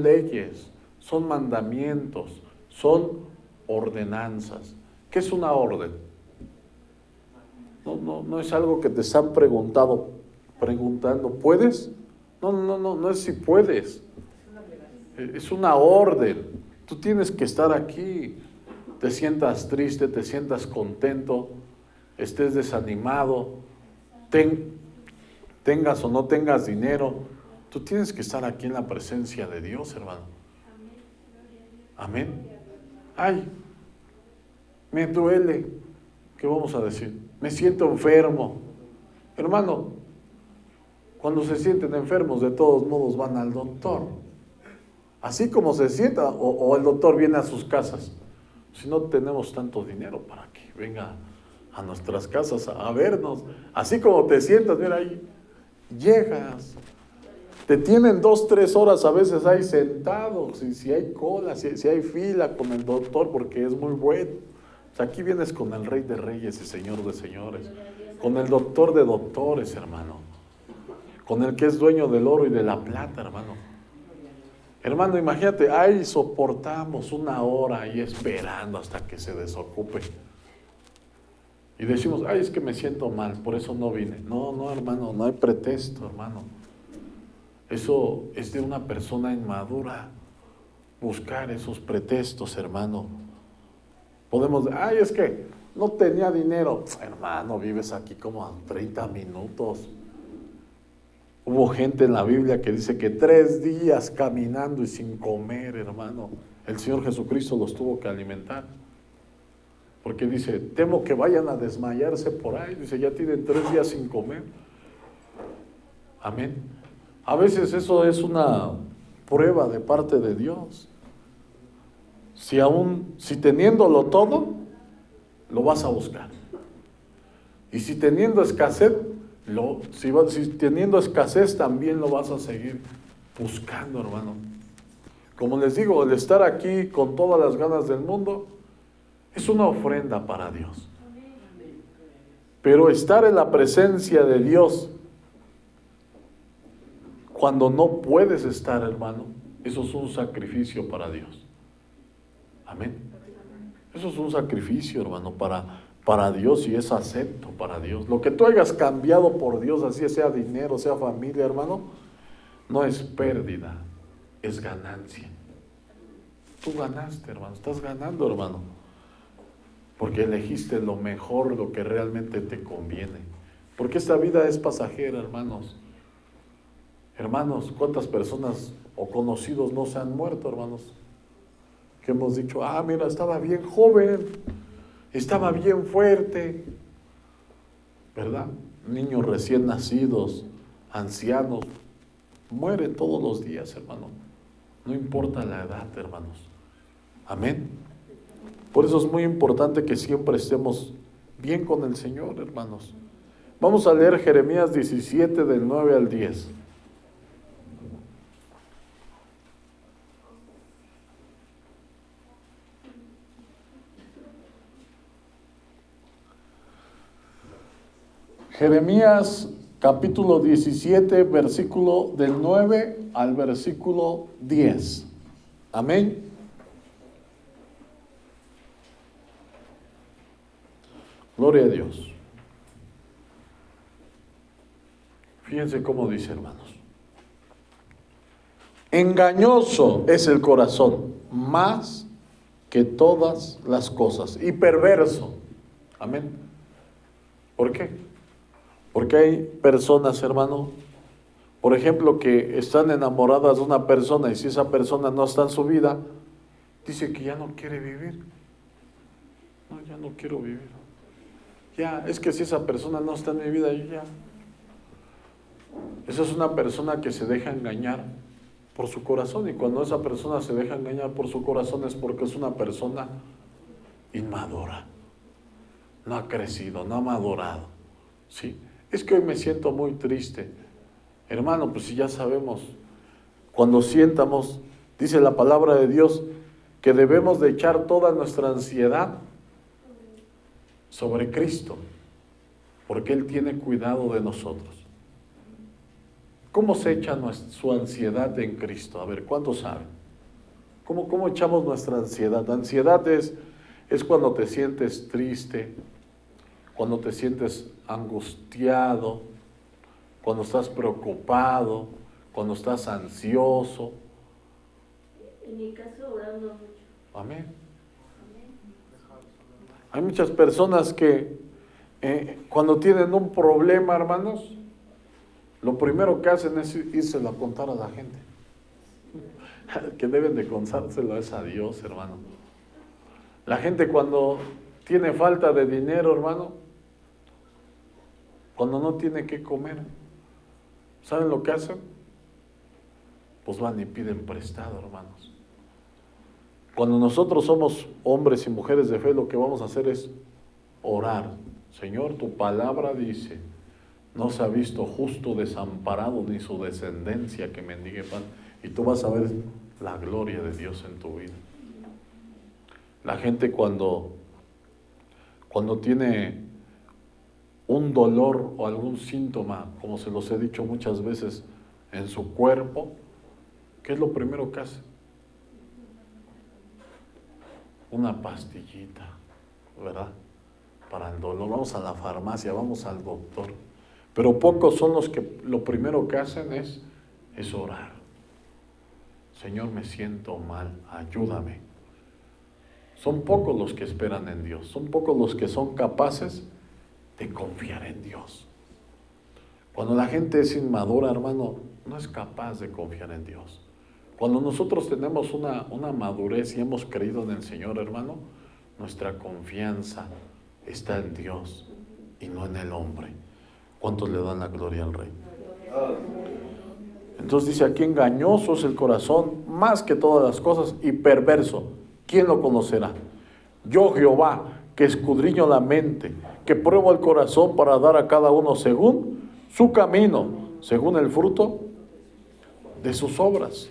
Speaker 1: leyes, son mandamientos, son ordenanzas. ¿Qué es una orden? No es algo que te están preguntando, ¿puedes? No es si puedes. Es una orden. Tú tienes que estar aquí. Te sientas triste, te sientas contento, estés desanimado, tengas o no tengas dinero, tú tienes que estar aquí en la presencia de Dios, hermano. Amén. Ay, me duele. ¿Qué vamos a decir? Me siento enfermo. Hermano, cuando se sienten enfermos, de todos modos van al doctor. Así como se sienta, o el doctor viene a sus casas. Si no tenemos tanto dinero para que venga a nuestras casas a vernos, así como te sientas, mira ahí, llegas. Te tienen 2, 3 horas a veces ahí sentados, y si hay cola, si hay fila con el doctor porque es muy bueno. O sea, aquí vienes con el Rey de Reyes y Señor de Señores, con el Doctor de Doctores, hermano, con el que es dueño del oro y de la plata, hermano. Hermano, imagínate, ahí soportamos 1 hora ahí esperando hasta que se desocupe. Y decimos, ay, es que me siento mal, por eso no vine. No, no, hermano, no hay pretexto, hermano. Eso es de una persona inmadura, buscar esos pretextos, hermano. Podemos, ay, es que no tenía dinero. Hermano, vives aquí como a 30 minutos. Hubo gente en la Biblia que dice que 3 días caminando y sin comer, hermano. El Señor Jesucristo los tuvo que alimentar. Porque dice, temo que vayan a desmayarse por ahí. Dice, ya tienen 3 días sin comer. Amén. A veces eso es una prueba de parte de Dios. Si teniéndolo todo, lo vas a buscar. Y si teniendo escasez, si teniendo escasez también lo vas a seguir buscando, hermano. Como les digo, el estar aquí con todas las ganas del mundo es una ofrenda para Dios. Pero estar en la presencia de Dios cuando no puedes estar, hermano, eso es un sacrificio para Dios. Amén. Eso es un sacrificio, hermano, para Dios, y es acepto para Dios. Lo que tú hayas cambiado por Dios, así sea dinero, sea familia, hermano, no es pérdida, es ganancia. Tú ganaste, hermano, estás ganando, hermano, porque elegiste lo mejor, lo que realmente te conviene. Porque esta vida es pasajera, hermanos. Hermanos, ¿cuántas personas o conocidos no se han muerto, hermanos? Que hemos dicho, mira, estaba bien joven, estaba bien fuerte, ¿verdad? Niños recién nacidos, ancianos, mueren todos los días, hermano. No importa la edad, hermanos. Amén. Por eso es muy importante que siempre estemos bien con el Señor, hermanos. Vamos a leer Jeremías 17, del 9 al 10. Jeremías capítulo 17, versículo del 9 al versículo 10. Amén. Gloria a Dios. Fíjense cómo dice, hermanos. Engañoso es el corazón, más que todas las cosas, y perverso. Amén. ¿Por qué? Porque hay personas, hermano, por ejemplo, que están enamoradas de una persona, y si esa persona no está en su vida, dice que ya no quiere vivir. No, ya no quiero vivir. Ya, es que si esa persona no está en mi vida, yo ya. Esa es una persona que se deja engañar por su corazón, y cuando esa persona se deja engañar por su corazón es porque es una persona inmadura. No ha crecido, no ha madurado. ¿Sí? Es que hoy me siento muy triste. Hermano, pues si ya sabemos, cuando sientamos, dice la palabra de Dios, que debemos de echar toda nuestra ansiedad sobre Cristo, porque Él tiene cuidado de nosotros. ¿Cómo se echa su ansiedad en Cristo? A ver, ¿cuántos saben? ¿Cómo echamos nuestra ansiedad? La ansiedad es cuando te sientes triste, cuando te sientes angustiado, cuando estás preocupado, cuando estás ansioso.
Speaker 2: En mi caso, orando mucho.
Speaker 1: Amén. Hay muchas personas que cuando tienen un problema, hermanos, lo primero que hacen es írselo a contar a la gente. Que deben de contárselo es a Dios, hermano. La gente cuando tiene falta de dinero, hermano, cuando no tiene que comer, ¿saben lo que hacen? Pues van y piden prestado, hermanos. Cuando nosotros somos hombres y mujeres de fe, lo que vamos a hacer es orar. Señor, tu palabra dice no se ha visto justo desamparado ni su descendencia que mendigue pan. Y tú vas a ver la gloria de Dios en tu vida. La gente cuando tiene un dolor o algún síntoma, como se los he dicho muchas veces, en su cuerpo, ¿qué es lo primero que hace? Una pastillita, ¿verdad? Para el dolor. Vamos a la farmacia, vamos al doctor. Pero pocos son los que lo primero que hacen es orar. Señor, me siento mal, ayúdame. Son pocos los que esperan en Dios, son pocos los que son capaces de confiar en Dios. Cuando la gente es inmadura, hermano, no es capaz de confiar en Dios. Cuando nosotros tenemos una madurez y hemos creído en el Señor, hermano, nuestra confianza está en Dios y no en el hombre. ¿Cuántos le dan la gloria al Rey? Entonces dice aquí, engañoso es el corazón más que todas las cosas y perverso. ¿Quién lo conocerá? Yo, Jehová, que escudriño la mente, que pruebo el corazón para dar a cada uno según su camino, según el fruto de sus obras.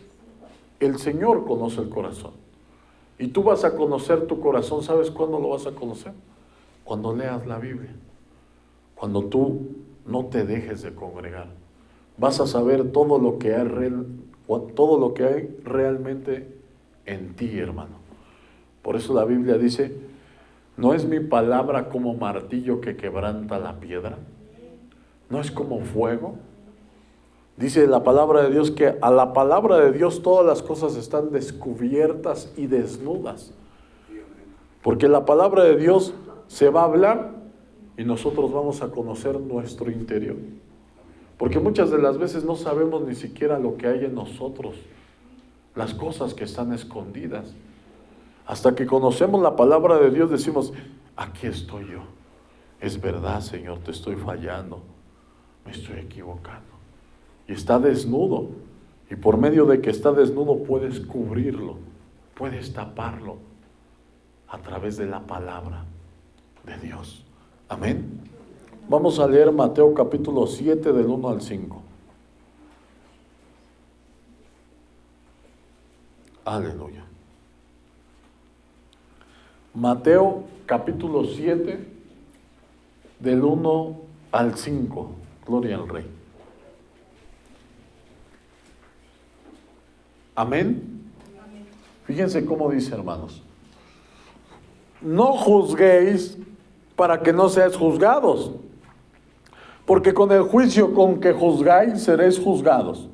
Speaker 1: El Señor conoce el corazón. Y tú vas a conocer tu corazón, ¿sabes cuándo lo vas a conocer? Cuando leas la Biblia. Cuando tú no te dejes de congregar. Vas a saber todo lo que hay realmente en ti, hermano. Por eso la Biblia dice, ¿no es mi palabra como martillo que quebranta la piedra? ¿No es como fuego? Dice la palabra de Dios que a la palabra de Dios todas las cosas están descubiertas y desnudas. Porque la palabra de Dios se va a hablar y nosotros vamos a conocer nuestro interior. Porque muchas de las veces no sabemos ni siquiera lo que hay en nosotros, las cosas que están escondidas. Hasta que conocemos la palabra de Dios decimos, aquí estoy yo. Es verdad, Señor, te estoy fallando, me estoy equivocando. Y está desnudo. Y por medio de que está desnudo puedes cubrirlo, puedes taparlo a través de la palabra de Dios. Amén. Vamos a leer Mateo capítulo 7 del 1 al 5. Aleluya. Mateo capítulo 7 del 1 al 5. Gloria al Rey. Amén. Fíjense cómo dice, hermanos. No juzguéis para que no seáis juzgados, porque con el juicio con que juzgáis seréis juzgados,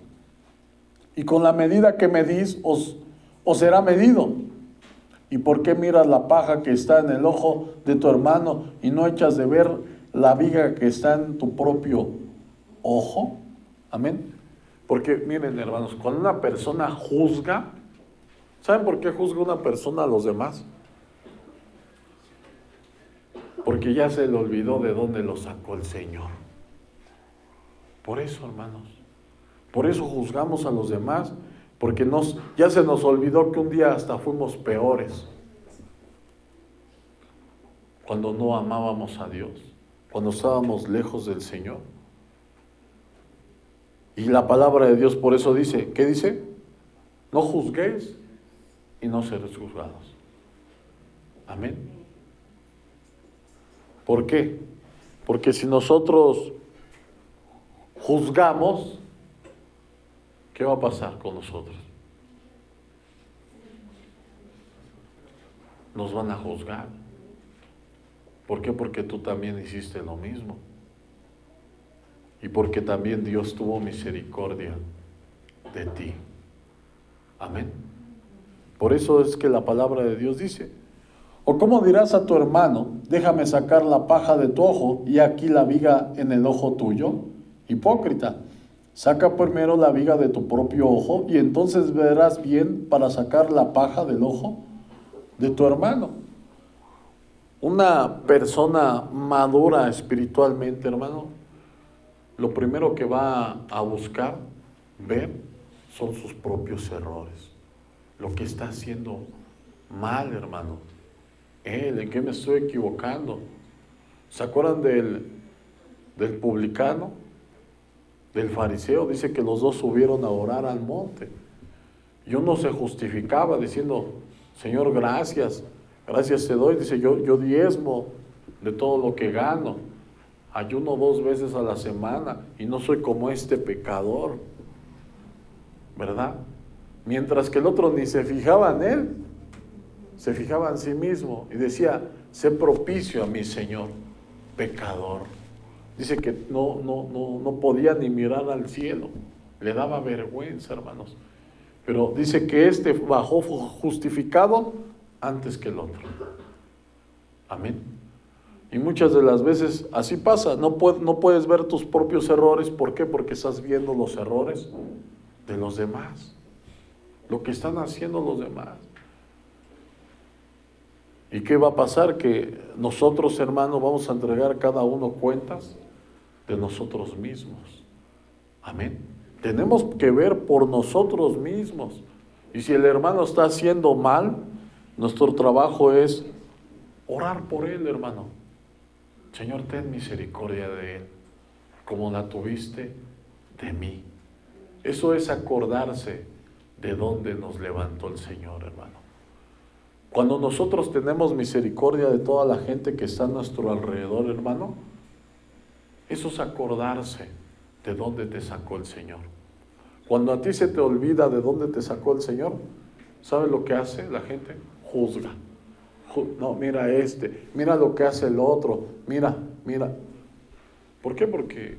Speaker 1: y con la medida que medís os será medido. ¿Y por qué miras la paja que está en el ojo de tu hermano y no echas de ver la viga que está en tu propio ojo? Amén. Porque miren, hermanos, cuando una persona juzga, ¿saben por qué juzga una persona a los demás? Porque ya se le olvidó de dónde lo sacó el Señor. Por eso, hermanos, por eso juzgamos a los demás, porque ya se nos olvidó que un día hasta fuimos peores. Cuando no amábamos a Dios, cuando estábamos lejos del Señor. Y la palabra de Dios por eso dice, ¿qué dice? No juzguéis y no seréis juzgados. Amén. ¿Por qué? Porque si nosotros juzgamos, ¿qué va a pasar con nosotros? Nos van a juzgar. ¿Por qué? Porque tú también hiciste lo mismo. Y porque también Dios tuvo misericordia de ti. Amén. Por eso es que la palabra de Dios dice, ¿o cómo dirás a tu hermano, déjame sacar la paja de tu ojo y aquí la viga en el ojo tuyo? Hipócrita, saca primero la viga de tu propio ojo y entonces verás bien para sacar la paja del ojo de tu hermano. Una persona madura espiritualmente, hermano, lo primero que va a buscar ver son sus propios errores. Lo que está haciendo mal, hermano. ¿En qué me estoy equivocando? ¿Se acuerdan del publicano, del fariseo. Dice que los dos subieron a orar al monte. Y uno se justificaba diciendo, Señor, gracias te doy. Dice, yo diezmo de todo lo que gano, ayuno 2 veces a la semana y no soy como este pecador, ¿verdad? Mientras que el otro ni se fijaba en él, se fijaba en sí mismo y decía, sé propicio a mi Señor, pecador. Dice que no podía ni mirar al cielo, le daba vergüenza, hermanos. Pero dice que este bajó justificado antes que el otro. Amén. Y muchas de las veces así pasa, no puedes ver tus propios errores. ¿Por qué? Porque estás viendo los errores de los demás, lo que están haciendo los demás. ¿Y qué va a pasar? Que nosotros, hermanos, vamos a entregar cada uno cuentas de nosotros mismos. Amén. Tenemos que ver por nosotros mismos. Y si el hermano está haciendo mal, nuestro trabajo es orar por él, hermano. Señor, ten misericordia de él, como la tuviste de mí. Eso es acordarse de dónde nos levantó el Señor, hermano. Cuando nosotros tenemos misericordia de toda la gente que está a nuestro alrededor, hermano, eso es acordarse de dónde te sacó el Señor. Cuando a ti se te olvida de dónde te sacó el Señor, ¿sabes lo que hace la gente? Juzga. No, mira mira lo que hace el otro, mira. ¿Por qué? Porque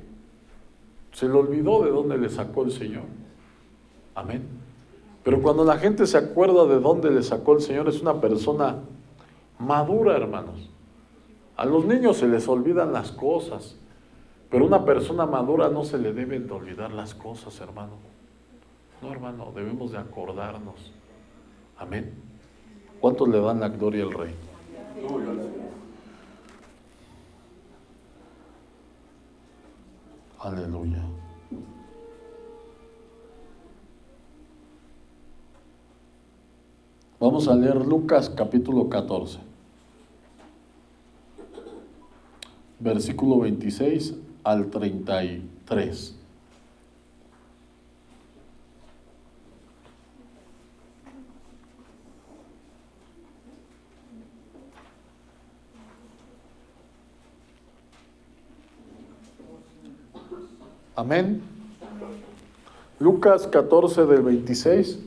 Speaker 1: se le olvidó de dónde le sacó el Señor. Amén. Pero cuando la gente se acuerda de dónde le sacó el Señor, es una persona madura, hermanos. A los niños se les olvidan las cosas, pero a una persona madura no se le deben de olvidar las cosas, hermano. No, hermano, debemos de acordarnos. Amén. ¿Cuántos le dan la gloria al Rey? Aleluya. Vamos a leer Lucas capítulo 14, versículo 26 al 33. Amén. Lucas 14 del 26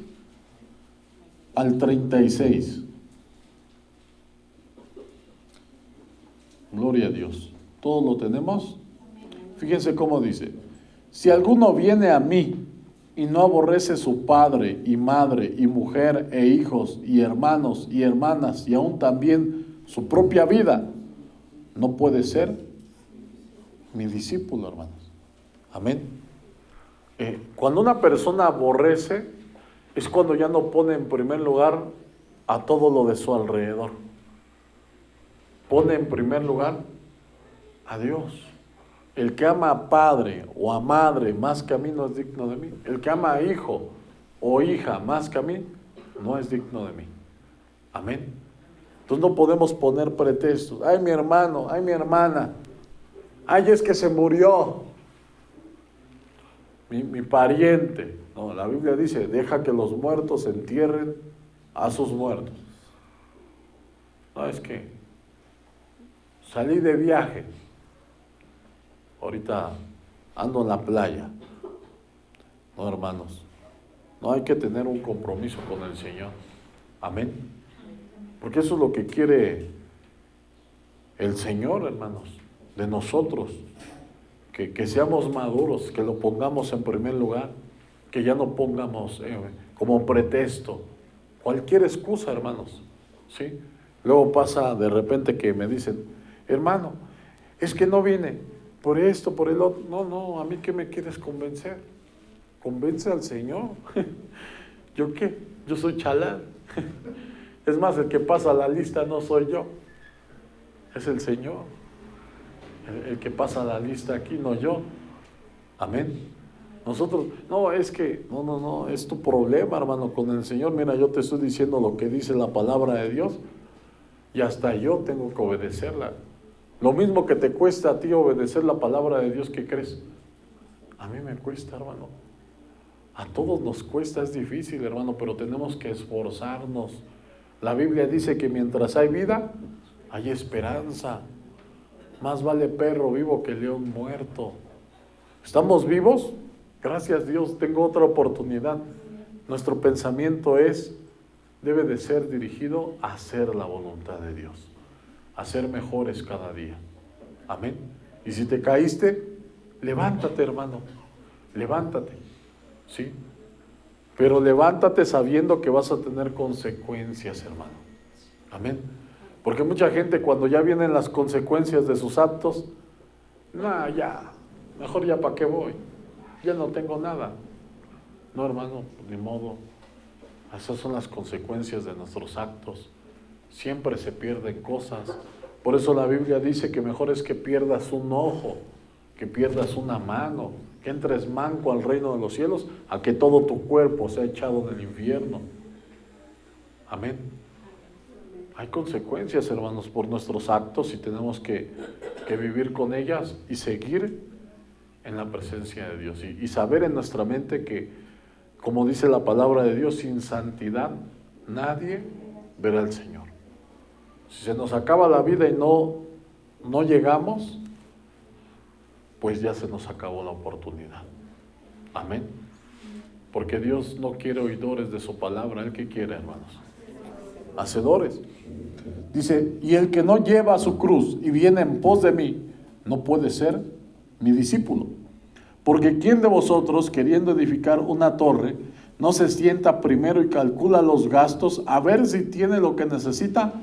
Speaker 1: al 36. Gloria a Dios. ¿Todos lo tenemos? Fíjense cómo dice: si alguno viene a mí y no aborrece su padre y madre y mujer e hijos y hermanos y hermanas y aún también su propia vida, no puede ser mi discípulo, hermanos. Amén. Cuando una persona aborrece, es cuando ya no pone en primer lugar a todo lo de su alrededor. Pone en primer lugar a Dios. El que ama a padre o a madre más que a mí no es digno de mí. El que ama a hijo o hija más que a mí no es digno de mí. Amén. Entonces no podemos poner pretextos. Ay, mi hermano, ay, mi hermana. Ay, es que se murió mi pariente. No, la Biblia dice, deja que los muertos entierren a sus muertos. No, es que salí de viaje, ahorita ando en la playa. No, hermanos, no hay que tener un compromiso con el Señor. Amén. Porque eso es lo que quiere el Señor, hermanos, de nosotros. Que seamos maduros, que lo pongamos en primer lugar, que ya no pongamos como pretexto cualquier excusa, hermanos, ¿sí? Luego pasa de repente que me dicen, hermano, es que no vine por esto, por el otro. No, ¿a mí qué me quieres convencer? Convence al Señor. ¿Yo qué? Yo soy chalán. Es más, el que pasa la lista no soy yo, es el Señor. El que pasa la lista aquí, no yo. Amén. Nosotros, no, es que, no, es tu problema, hermano, con el Señor. Mira, yo te estoy diciendo lo que dice la palabra de Dios y hasta yo tengo que obedecerla. Lo mismo que te cuesta a ti obedecer la palabra de Dios, ¿qué crees? A mí me cuesta, hermano. A todos nos cuesta, es difícil, hermano, pero tenemos que esforzarnos. La Biblia dice que mientras hay vida, hay esperanza. Más vale perro vivo que león muerto. ¿Estamos vivos? Gracias a Dios, tengo otra oportunidad. Nuestro pensamiento debe de ser dirigido a hacer la voluntad de Dios, a ser mejores cada día. Amén. Y si te caíste, levántate, hermano, levántate, ¿sí? Pero levántate sabiendo que vas a tener consecuencias, hermano. Amén. Porque mucha gente, cuando ya vienen las consecuencias de sus actos, ya, mejor ya para qué voy, ya no tengo nada. No, hermano, ni modo. Esas son las consecuencias de nuestros actos. Siempre se pierden cosas. Por eso la Biblia dice que mejor es que pierdas un ojo, que pierdas una mano, que entres manco al reino de los cielos, a que todo tu cuerpo sea echado en el infierno. Amén. Hay consecuencias, hermanos, por nuestros actos y tenemos que vivir con ellas y seguir en la presencia de Dios. Y saber en nuestra mente que, como dice la palabra de Dios, sin santidad nadie verá al Señor. Si se nos acaba la vida y no llegamos, pues ya se nos acabó la oportunidad. Amén. Porque Dios no quiere oidores de su palabra. ¿Él qué quiere, hermanos? Hacedores. Dice, y el que no lleva su cruz y viene en pos de mí, no puede ser mi discípulo. Porque ¿quién de vosotros, queriendo edificar una torre, no se sienta primero y calcula los gastos a ver si tiene lo que necesita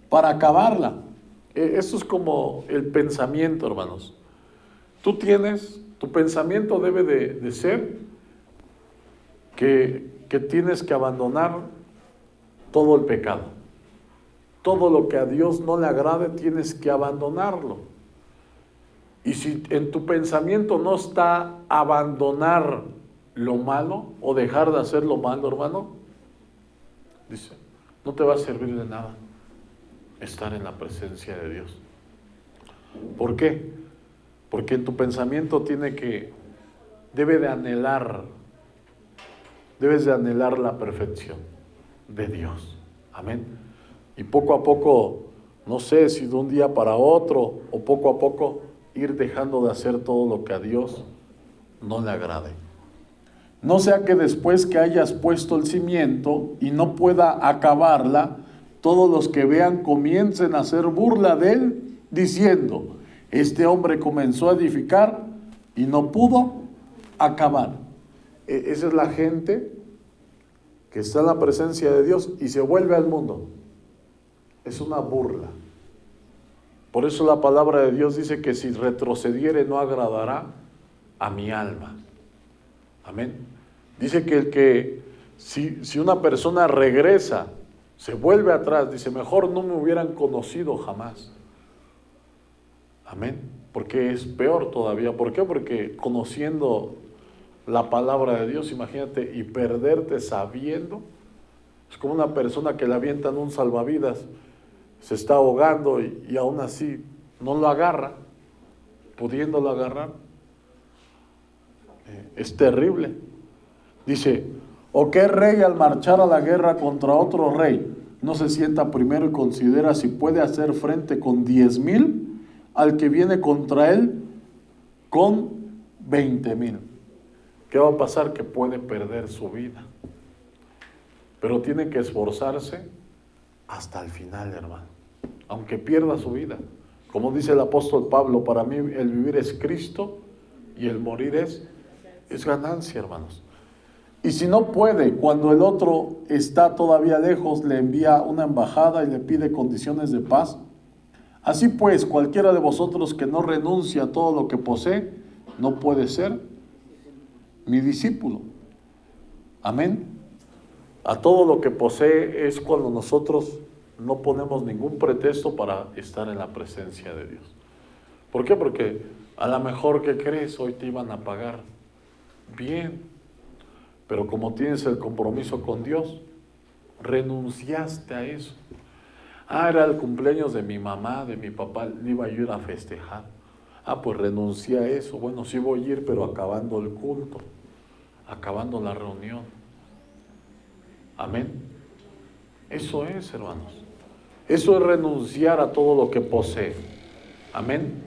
Speaker 1: para acabarla? Eso es como el pensamiento, hermanos. Tu pensamiento debe de ser que tienes que abandonar todo el pecado. Todo lo que a Dios no le agrade, tienes que abandonarlo. Y si en tu pensamiento no está abandonar lo malo o dejar de hacer lo malo, hermano, dice, no te va a servir de nada estar en la presencia de Dios. ¿Por qué? Porque en tu pensamiento debes de anhelar la perfección de Dios. Amén. Y poco a poco, no sé si de un día para otro, o poco a poco, ir dejando de hacer todo lo que a Dios no le agrade. No sea que después que hayas puesto el cimiento y no pueda acabarla, todos los que vean comiencen a hacer burla de él, diciendo, este hombre comenzó a edificar y no pudo acabar. Esa es la gente que está en la presencia de Dios y se vuelve al mundo. Es una burla. Por eso la palabra de Dios dice que si retrocediere no agradará a mi alma. Amén. Dice que si una persona regresa, se vuelve atrás, dice, mejor no me hubieran conocido jamás. Amén. Porque es peor todavía. ¿Por qué? Porque conociendo la palabra de Dios, imagínate, y perderte sabiendo, es como una persona que le avientan un salvavidas, se está ahogando y aún así no lo agarra, pudiéndolo agarrar. Es terrible. Dice, ¿o qué rey al marchar a la guerra contra otro rey no se sienta primero y considera si puede hacer frente con 10,000 al que viene contra él con 20,000? ¿Qué va a pasar? Que puede perder su vida. Pero tiene que esforzarse hasta el final, hermano. Aunque pierda su vida. Como dice el apóstol Pablo, para mí el vivir es Cristo y el morir es ganancia, hermanos. Y si no puede, cuando el otro está todavía lejos, le envía una embajada y le pide condiciones de paz. Así pues, cualquiera de vosotros que no renuncia a todo lo que posee, no puede ser mi discípulo. Amén. A todo lo que posee es cuando nosotros no ponemos ningún pretexto para estar en la presencia de Dios. ¿Por qué? Porque a lo mejor, ¿qué crees? Hoy te iban a pagar bien, pero como tienes el compromiso con Dios, renunciaste a eso. Era el cumpleaños de mi mamá, de mi papá, le iba yo a ir a festejar. Pues renuncié a eso. Bueno, sí voy a ir, pero acabando el culto, acabando la reunión. Amén. Eso es, hermanos. Eso es renunciar a todo lo que posee. Amén.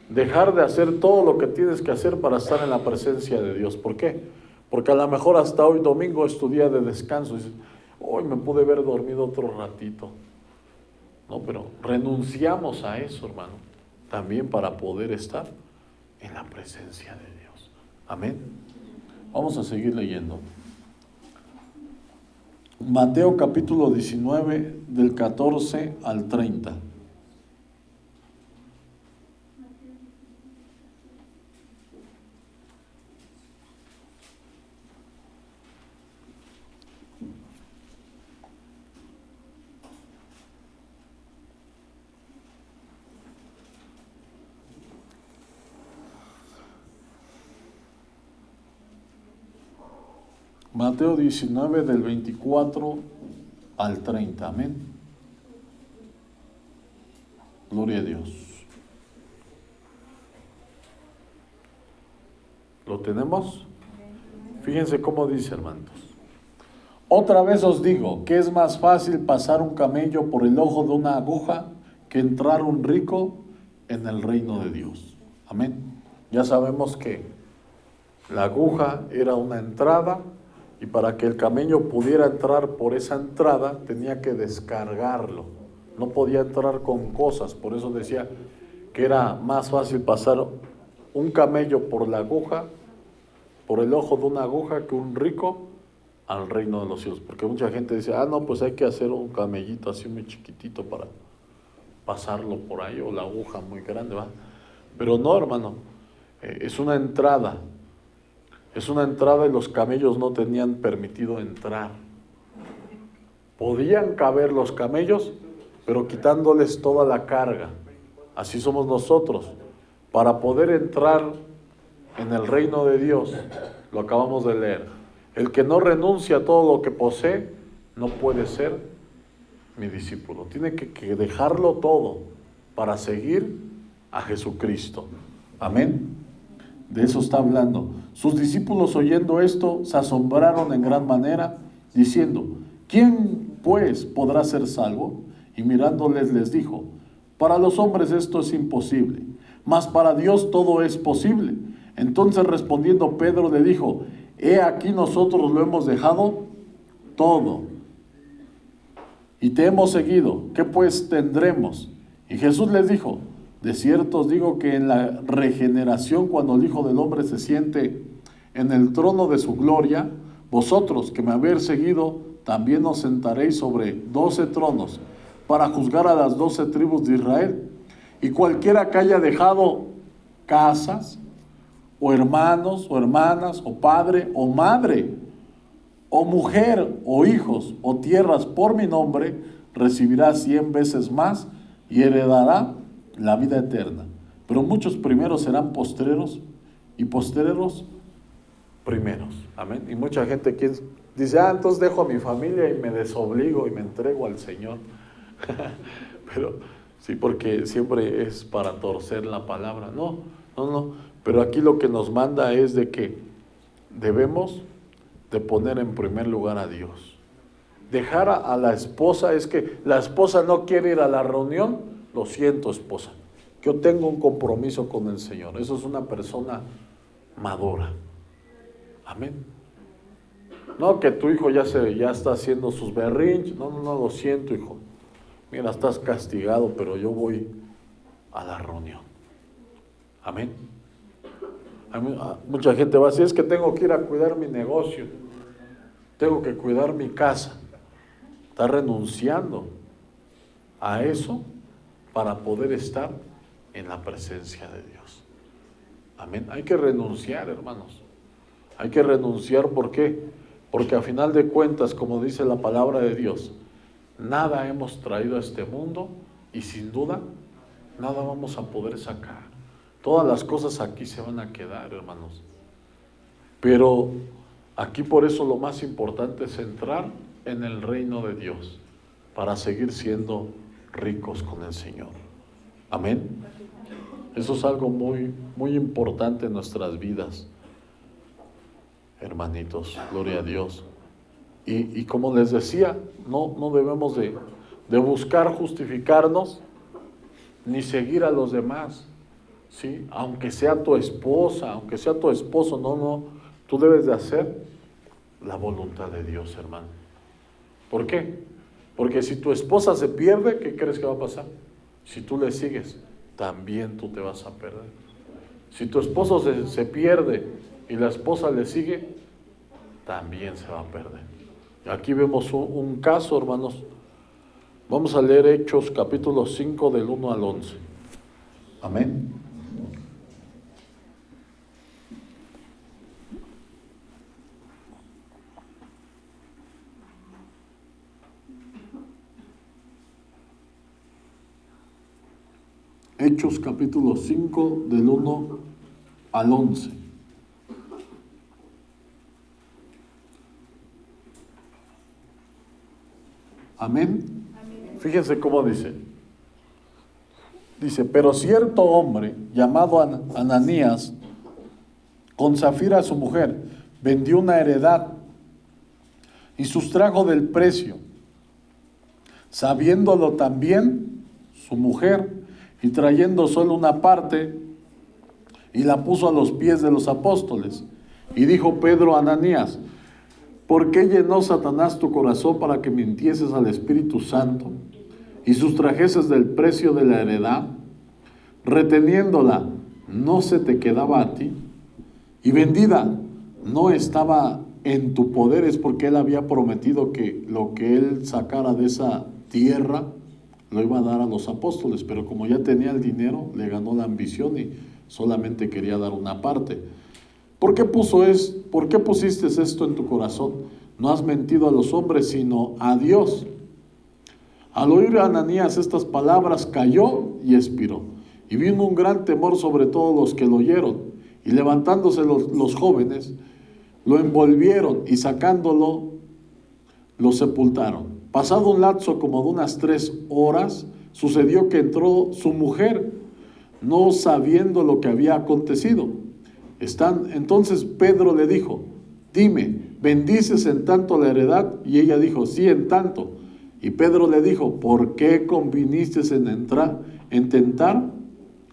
Speaker 1: Dejar de hacer todo lo que tienes que hacer para estar en la presencia de Dios. ¿Por qué? Porque a lo mejor hasta hoy domingo es tu día de descanso. Y dices, hoy me pude haber dormido otro ratito. No, pero renunciamos a eso, hermano, también para poder estar en la presencia de Dios. Amén. Vamos a seguir leyendo. Mateo capítulo 19, del 14 al 30. Mateo 19 del 24 al 30, amén. Gloria a Dios. ¿Lo tenemos? Fíjense cómo dice, hermanos. Otra vez os digo que es más fácil pasar un camello por el ojo de una aguja que entrar un rico en el reino de Dios. Amén. Ya sabemos que la aguja era una entrada, y para que el camello pudiera entrar por esa entrada tenía que descargarlo. No podía entrar con cosas. Por eso decía que era más fácil pasar un camello por la aguja, por el ojo de una aguja, que un rico al reino de los cielos. Porque mucha gente dice, no, pues hay que hacer un camellito así muy chiquitito para pasarlo por ahí, o la aguja muy grande, ¿va? Pero no, hermano, es una entrada. Es una entrada y los camellos no tenían permitido entrar. Podían caber los camellos, pero quitándoles toda la carga. Así somos nosotros. Para poder entrar en el reino de Dios, lo acabamos de leer, el que no renuncia a todo lo que posee, no puede ser mi discípulo. Tiene que dejarlo todo para seguir a Jesucristo. Amén. De eso está hablando. Sus discípulos, oyendo esto, se asombraron en gran manera, diciendo, ¿quién pues podrá ser salvo? Y mirándoles les dijo, para los hombres esto es imposible, mas para Dios todo es posible. Entonces respondiendo Pedro le dijo, he aquí nosotros lo hemos dejado todo y te hemos seguido, ¿qué pues tendremos? Y Jesús les dijo, de cierto os digo que en la regeneración, cuando el Hijo del Hombre se siente en el trono de su gloria, vosotros que me habéis seguido, también os sentaréis sobre 12 tronos, para juzgar a las 12 tribus de Israel. Y cualquiera que haya dejado casas, o hermanos, o hermanas, o padre, o madre, o mujer, o hijos, o tierras por mi nombre, recibirá 100 veces más y heredará la vida eterna. Pero muchos primeros serán postreros, y postreros primeros. Amén. Y mucha gente dice, entonces dejo a mi familia y me desobligo y me entrego al Señor. Pero sí, porque siempre es para torcer la palabra. No. Pero aquí lo que nos manda es de que debemos de poner en primer lugar a Dios. Dejar a la esposa, es que la esposa no quiere ir a la reunión. Lo siento, esposa, yo tengo un compromiso con el Señor. Eso es una persona madura. Amén. No que tu hijo ya está haciendo sus berrinches. No, lo siento, hijo. Mira, estás castigado, pero yo voy a la reunión. Amén. Mucha gente va a decir, es que tengo que ir a cuidar mi negocio, tengo que cuidar mi casa. Está renunciando a eso para poder estar en la presencia de Dios. Amén. Hay que renunciar, hermanos. Hay que renunciar, ¿por qué? Porque a final de cuentas, como dice la palabra de Dios, nada hemos traído a este mundo y sin duda, nada vamos a poder sacar. Todas las cosas aquí se van a quedar, hermanos. Pero aquí por eso lo más importante es entrar en el reino de Dios, para seguir siendo ricos con el Señor. Amén. Eso es algo muy, muy importante en nuestras vidas, hermanitos. Gloria a Dios. Y como les decía, no debemos de buscar justificarnos ni seguir a los demás, ¿sí? Aunque sea tu esposa, aunque sea tu esposo, no, tú debes de hacer la voluntad de Dios, hermano. ¿Por qué? Porque si tu esposa se pierde, ¿qué crees que va a pasar? Si tú le sigues, también tú te vas a perder. Si tu esposo se pierde y la esposa le sigue, también se va a perder. Aquí vemos un caso, hermanos. Vamos a leer Hechos capítulo 5 del 1 al 11. Amén. Hechos capítulo 5 del 1 al 11. Amén. Fíjense cómo dice. Dice, pero cierto hombre llamado Ananías, con Zafira su mujer, vendió una heredad y sustrajo del precio, sabiéndolo también su mujer, y trayendo solo una parte, y la puso a los pies de los apóstoles. Y dijo Pedro a Ananías, ¿por qué llenó Satanás tu corazón para que mintieses al Espíritu Santo y sustrajeses del precio de la heredad? Reteniéndola, ¿no se te quedaba a ti? Y vendida, ¿no estaba en tu poder? Es porque él había prometido que lo que él sacara de esa tierra lo iba a dar a los apóstoles, pero como ya tenía el dinero, le ganó la ambición y solamente quería dar una parte. ¿Por qué pusiste esto en tu corazón? No has mentido a los hombres, sino a Dios. Al oír a Ananías estas palabras, cayó y expiró. Y vino un gran temor sobre todos los que lo oyeron. Y levantándose los jóvenes, lo envolvieron y sacándolo, lo sepultaron. Pasado un lapso como de unas 3 horas, sucedió que entró su mujer, no sabiendo lo que había acontecido. Entonces Pedro le dijo, dime, ¿bendices en tanto la heredad? Y ella dijo, sí, en tanto. Y Pedro le dijo, ¿por qué conviniste en tentar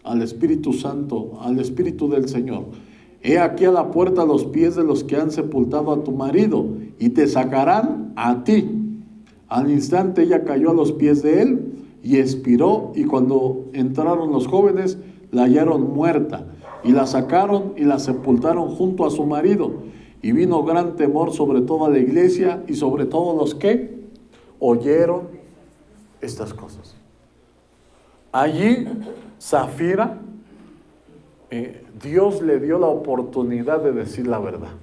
Speaker 1: al Espíritu Santo, al Espíritu del Señor? He aquí a la puerta los pies de los que han sepultado a tu marido, y te sacarán a ti. Al instante ella cayó a los pies de él y expiró, y cuando entraron los jóvenes, la hallaron muerta, y la sacaron y la sepultaron junto a su marido. Y vino gran temor sobre toda la iglesia y sobre todos los que oyeron estas cosas. Allí, Zafira, Dios le dio la oportunidad de decir la verdad.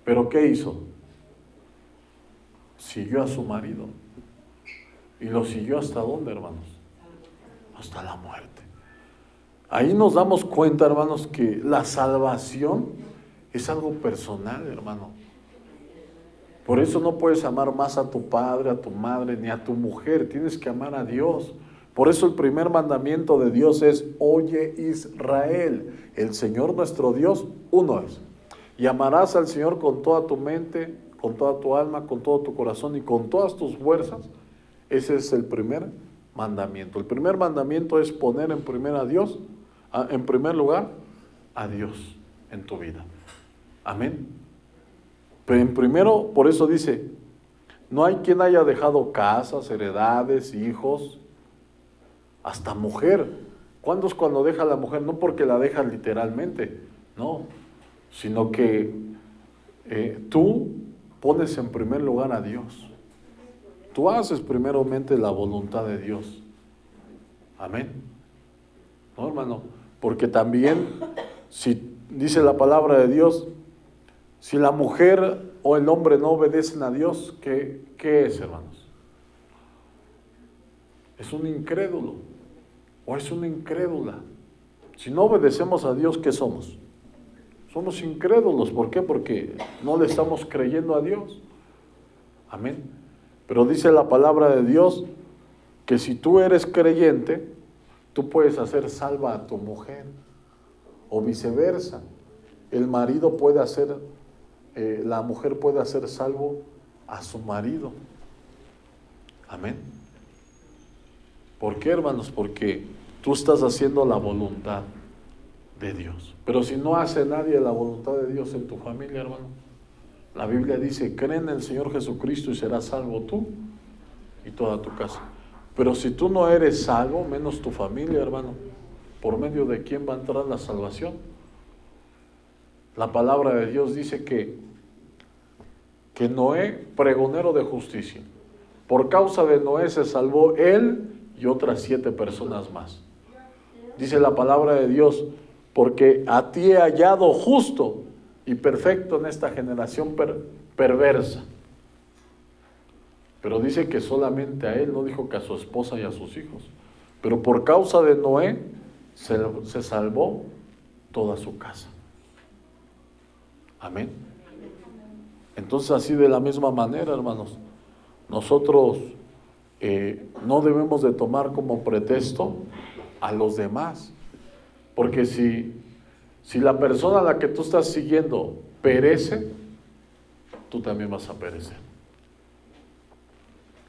Speaker 1: ¿Pero qué hizo? Siguió a su marido. ¿Y lo siguió hasta dónde, hermanos? Hasta la muerte. Ahí nos damos cuenta, hermanos, que la salvación es algo personal, hermano. Por eso no puedes amar más a tu padre, a tu madre, ni a tu mujer. Tienes que amar a Dios. Por eso el primer mandamiento de Dios es, oye Israel, el Señor nuestro Dios, uno es. Y amarás al Señor con toda tu mente, con toda tu alma, con todo tu corazón y con todas tus fuerzas. Ese es el primer mandamiento. El primer mandamiento es poner en primer lugar a Dios en tu vida. Amén. Pero en primero, por eso dice, no hay quien haya dejado casas, heredades, hijos, hasta mujer. ¿Cuándo es cuando deja a la mujer? No porque la deja literalmente, no, sino que tú pones en primer lugar a Dios. Tú haces primeramente la voluntad de Dios. Amén. No, hermano, porque también, si dice la palabra de Dios, si la mujer o el hombre no obedecen a Dios, ¿qué es, hermanos? Es un incrédulo o es una incrédula. Si no obedecemos a Dios, ¿qué somos? Somos incrédulos. ¿Por qué? Porque no le estamos creyendo a Dios. Amén. Pero dice la palabra de Dios que si tú eres creyente, tú puedes hacer salva a tu mujer, o viceversa. El marido puede hacer, la mujer puede hacer salvo a su marido. Amén. ¿Por qué, hermanos? Porque tú estás haciendo la voluntad de Dios. Pero si no hace nadie la voluntad de Dios en tu familia, hermano, la Biblia dice, cree en el Señor Jesucristo y serás salvo tú y toda tu casa. Pero si tú no eres salvo, menos tu familia, hermano, ¿por medio de quién va a entrar la salvación? La palabra de Dios dice que Noé, pregonero de justicia, por causa de Noé se salvó él y otras 7 personas más. Dice la palabra de Dios, porque a ti he hallado justo y perfecto en esta generación perversa. Pero dice que solamente a él, no dijo que a su esposa y a sus hijos. Pero por causa de Noé se salvó toda su casa. Amén. Entonces, así de la misma manera, hermanos, nosotros no debemos de tomar como pretexto a los demás. Porque si la persona a la que tú estás siguiendo perece, tú también vas a perecer.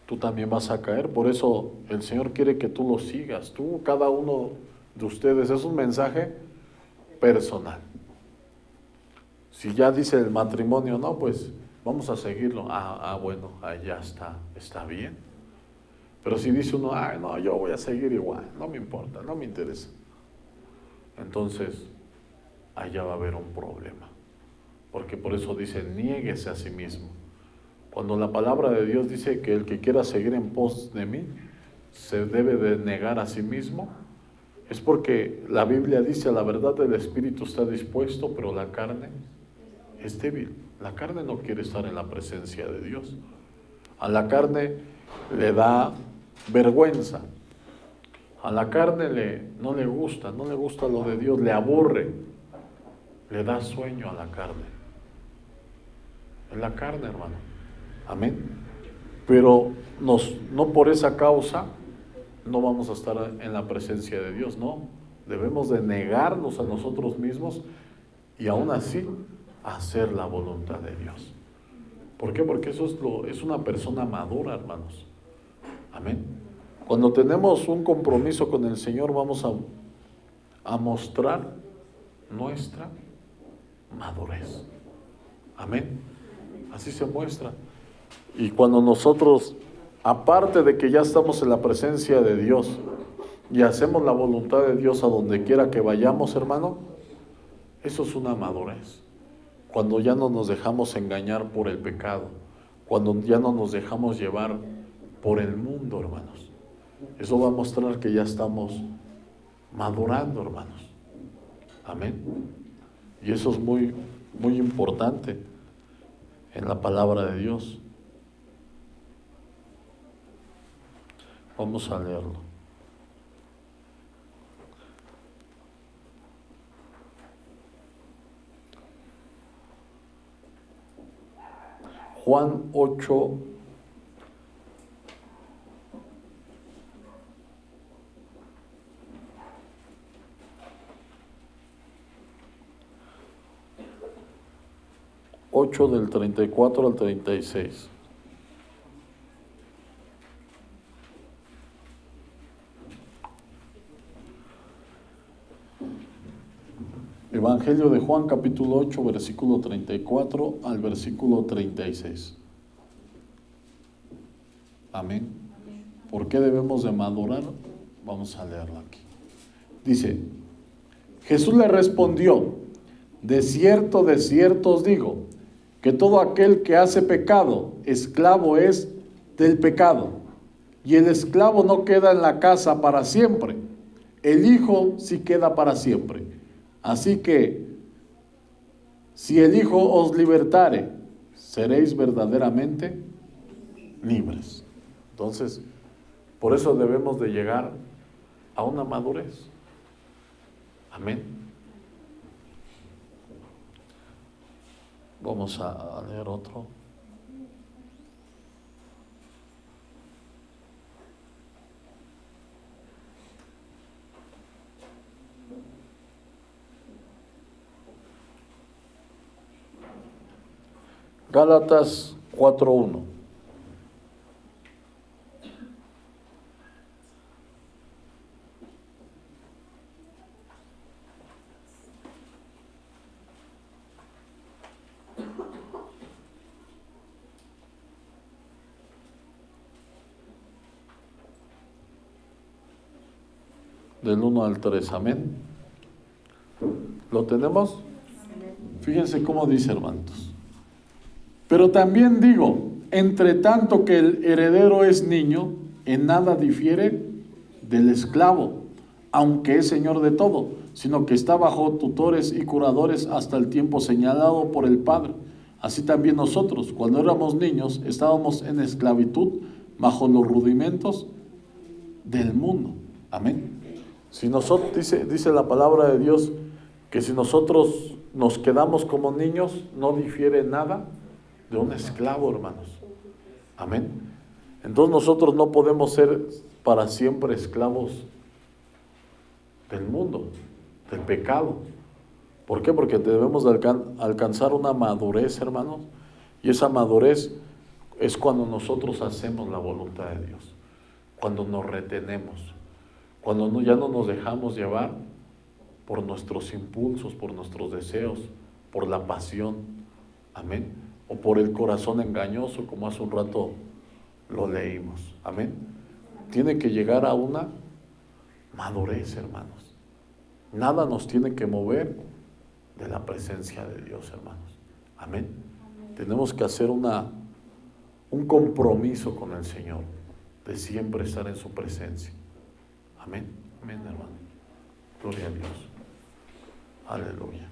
Speaker 1: Tú también vas a caer. Por eso el Señor quiere que tú lo sigas. Tú, cada uno de ustedes, es un mensaje personal. Si ya dice el matrimonio, no, pues vamos a seguirlo. Bueno, ya está bien. Pero si dice uno, no, yo voy a seguir igual, no me importa, no me interesa. Entonces, allá va a haber un problema. Porque por eso dice, niéguese a sí mismo. Cuando la palabra de Dios dice que el que quiera seguir en pos de mí, se debe de negar a sí mismo, es porque la Biblia dice, la verdad del Espíritu está dispuesto, pero la carne es débil. La carne no quiere estar en la presencia de Dios. A la carne le da vergüenza. A la carne no le gusta lo de Dios, le aburre, le da sueño a la carne. Es la carne, hermano. Amén. Pero no por esa causa no vamos a estar en la presencia de Dios, no. Debemos de negarnos a nosotros mismos y aún así hacer la voluntad de Dios. ¿Por qué? Porque eso es una persona madura, hermanos. Amén. Cuando tenemos un compromiso con el Señor, vamos a mostrar nuestra madurez. Amén. Así se muestra. Y cuando nosotros, aparte de que ya estamos en la presencia de Dios y hacemos la voluntad de Dios a donde quiera que vayamos, hermano, eso es una madurez. Cuando ya no nos dejamos engañar por el pecado, cuando ya no nos dejamos llevar por el mundo, hermanos. Eso va a mostrar que ya estamos madurando, hermanos. Amén. Y eso es muy, muy importante en la palabra de Dios. Vamos a leerlo. Juan 8, del 34 al 36. Evangelio de Juan, capítulo 8, versículo 34 al versículo 36. Amén. ¿Por qué debemos de madurar? Vamos a leerlo aquí. Dice, Jesús le respondió, de cierto os digo, que todo aquel que hace pecado, esclavo es del pecado. Y el esclavo no queda en la casa para siempre, el Hijo sí queda para siempre. Así que, si el Hijo os libertare, seréis verdaderamente libres. Entonces, por eso debemos de llegar a una madurez. Amén. Vamos a leer otro. Gálatas 4:1. Del 1 al 3, amén. ¿Lo tenemos? Fíjense cómo dice, hermanos. Pero también digo, entre tanto que el heredero es niño, en nada difiere del esclavo, aunque es señor de todo, sino que está bajo tutores y curadores hasta el tiempo señalado por el Padre. Así también nosotros, cuando éramos niños, estábamos en esclavitud bajo los rudimentos del mundo. Amén. Si nosotros, dice la palabra de Dios, que si nosotros nos quedamos como niños, no difiere nada de un esclavo, hermanos. Amén. Entonces nosotros no podemos ser para siempre esclavos del mundo, del pecado. ¿Por qué? Porque debemos de alcanzar una madurez, hermanos. Y esa madurez es cuando nosotros hacemos la voluntad de Dios, cuando nos retenemos, cuando ya no nos dejamos llevar por nuestros impulsos, por nuestros deseos, por la pasión, amén, o por el corazón engañoso, como hace un rato lo leímos, amén. Tiene que llegar a una madurez, hermanos. Nada nos tiene que mover de la presencia de Dios, hermanos, amén. Tenemos que hacer un compromiso con el Señor, de siempre estar en su presencia. Amén, amén, hermano. Gloria a Dios. Aleluya.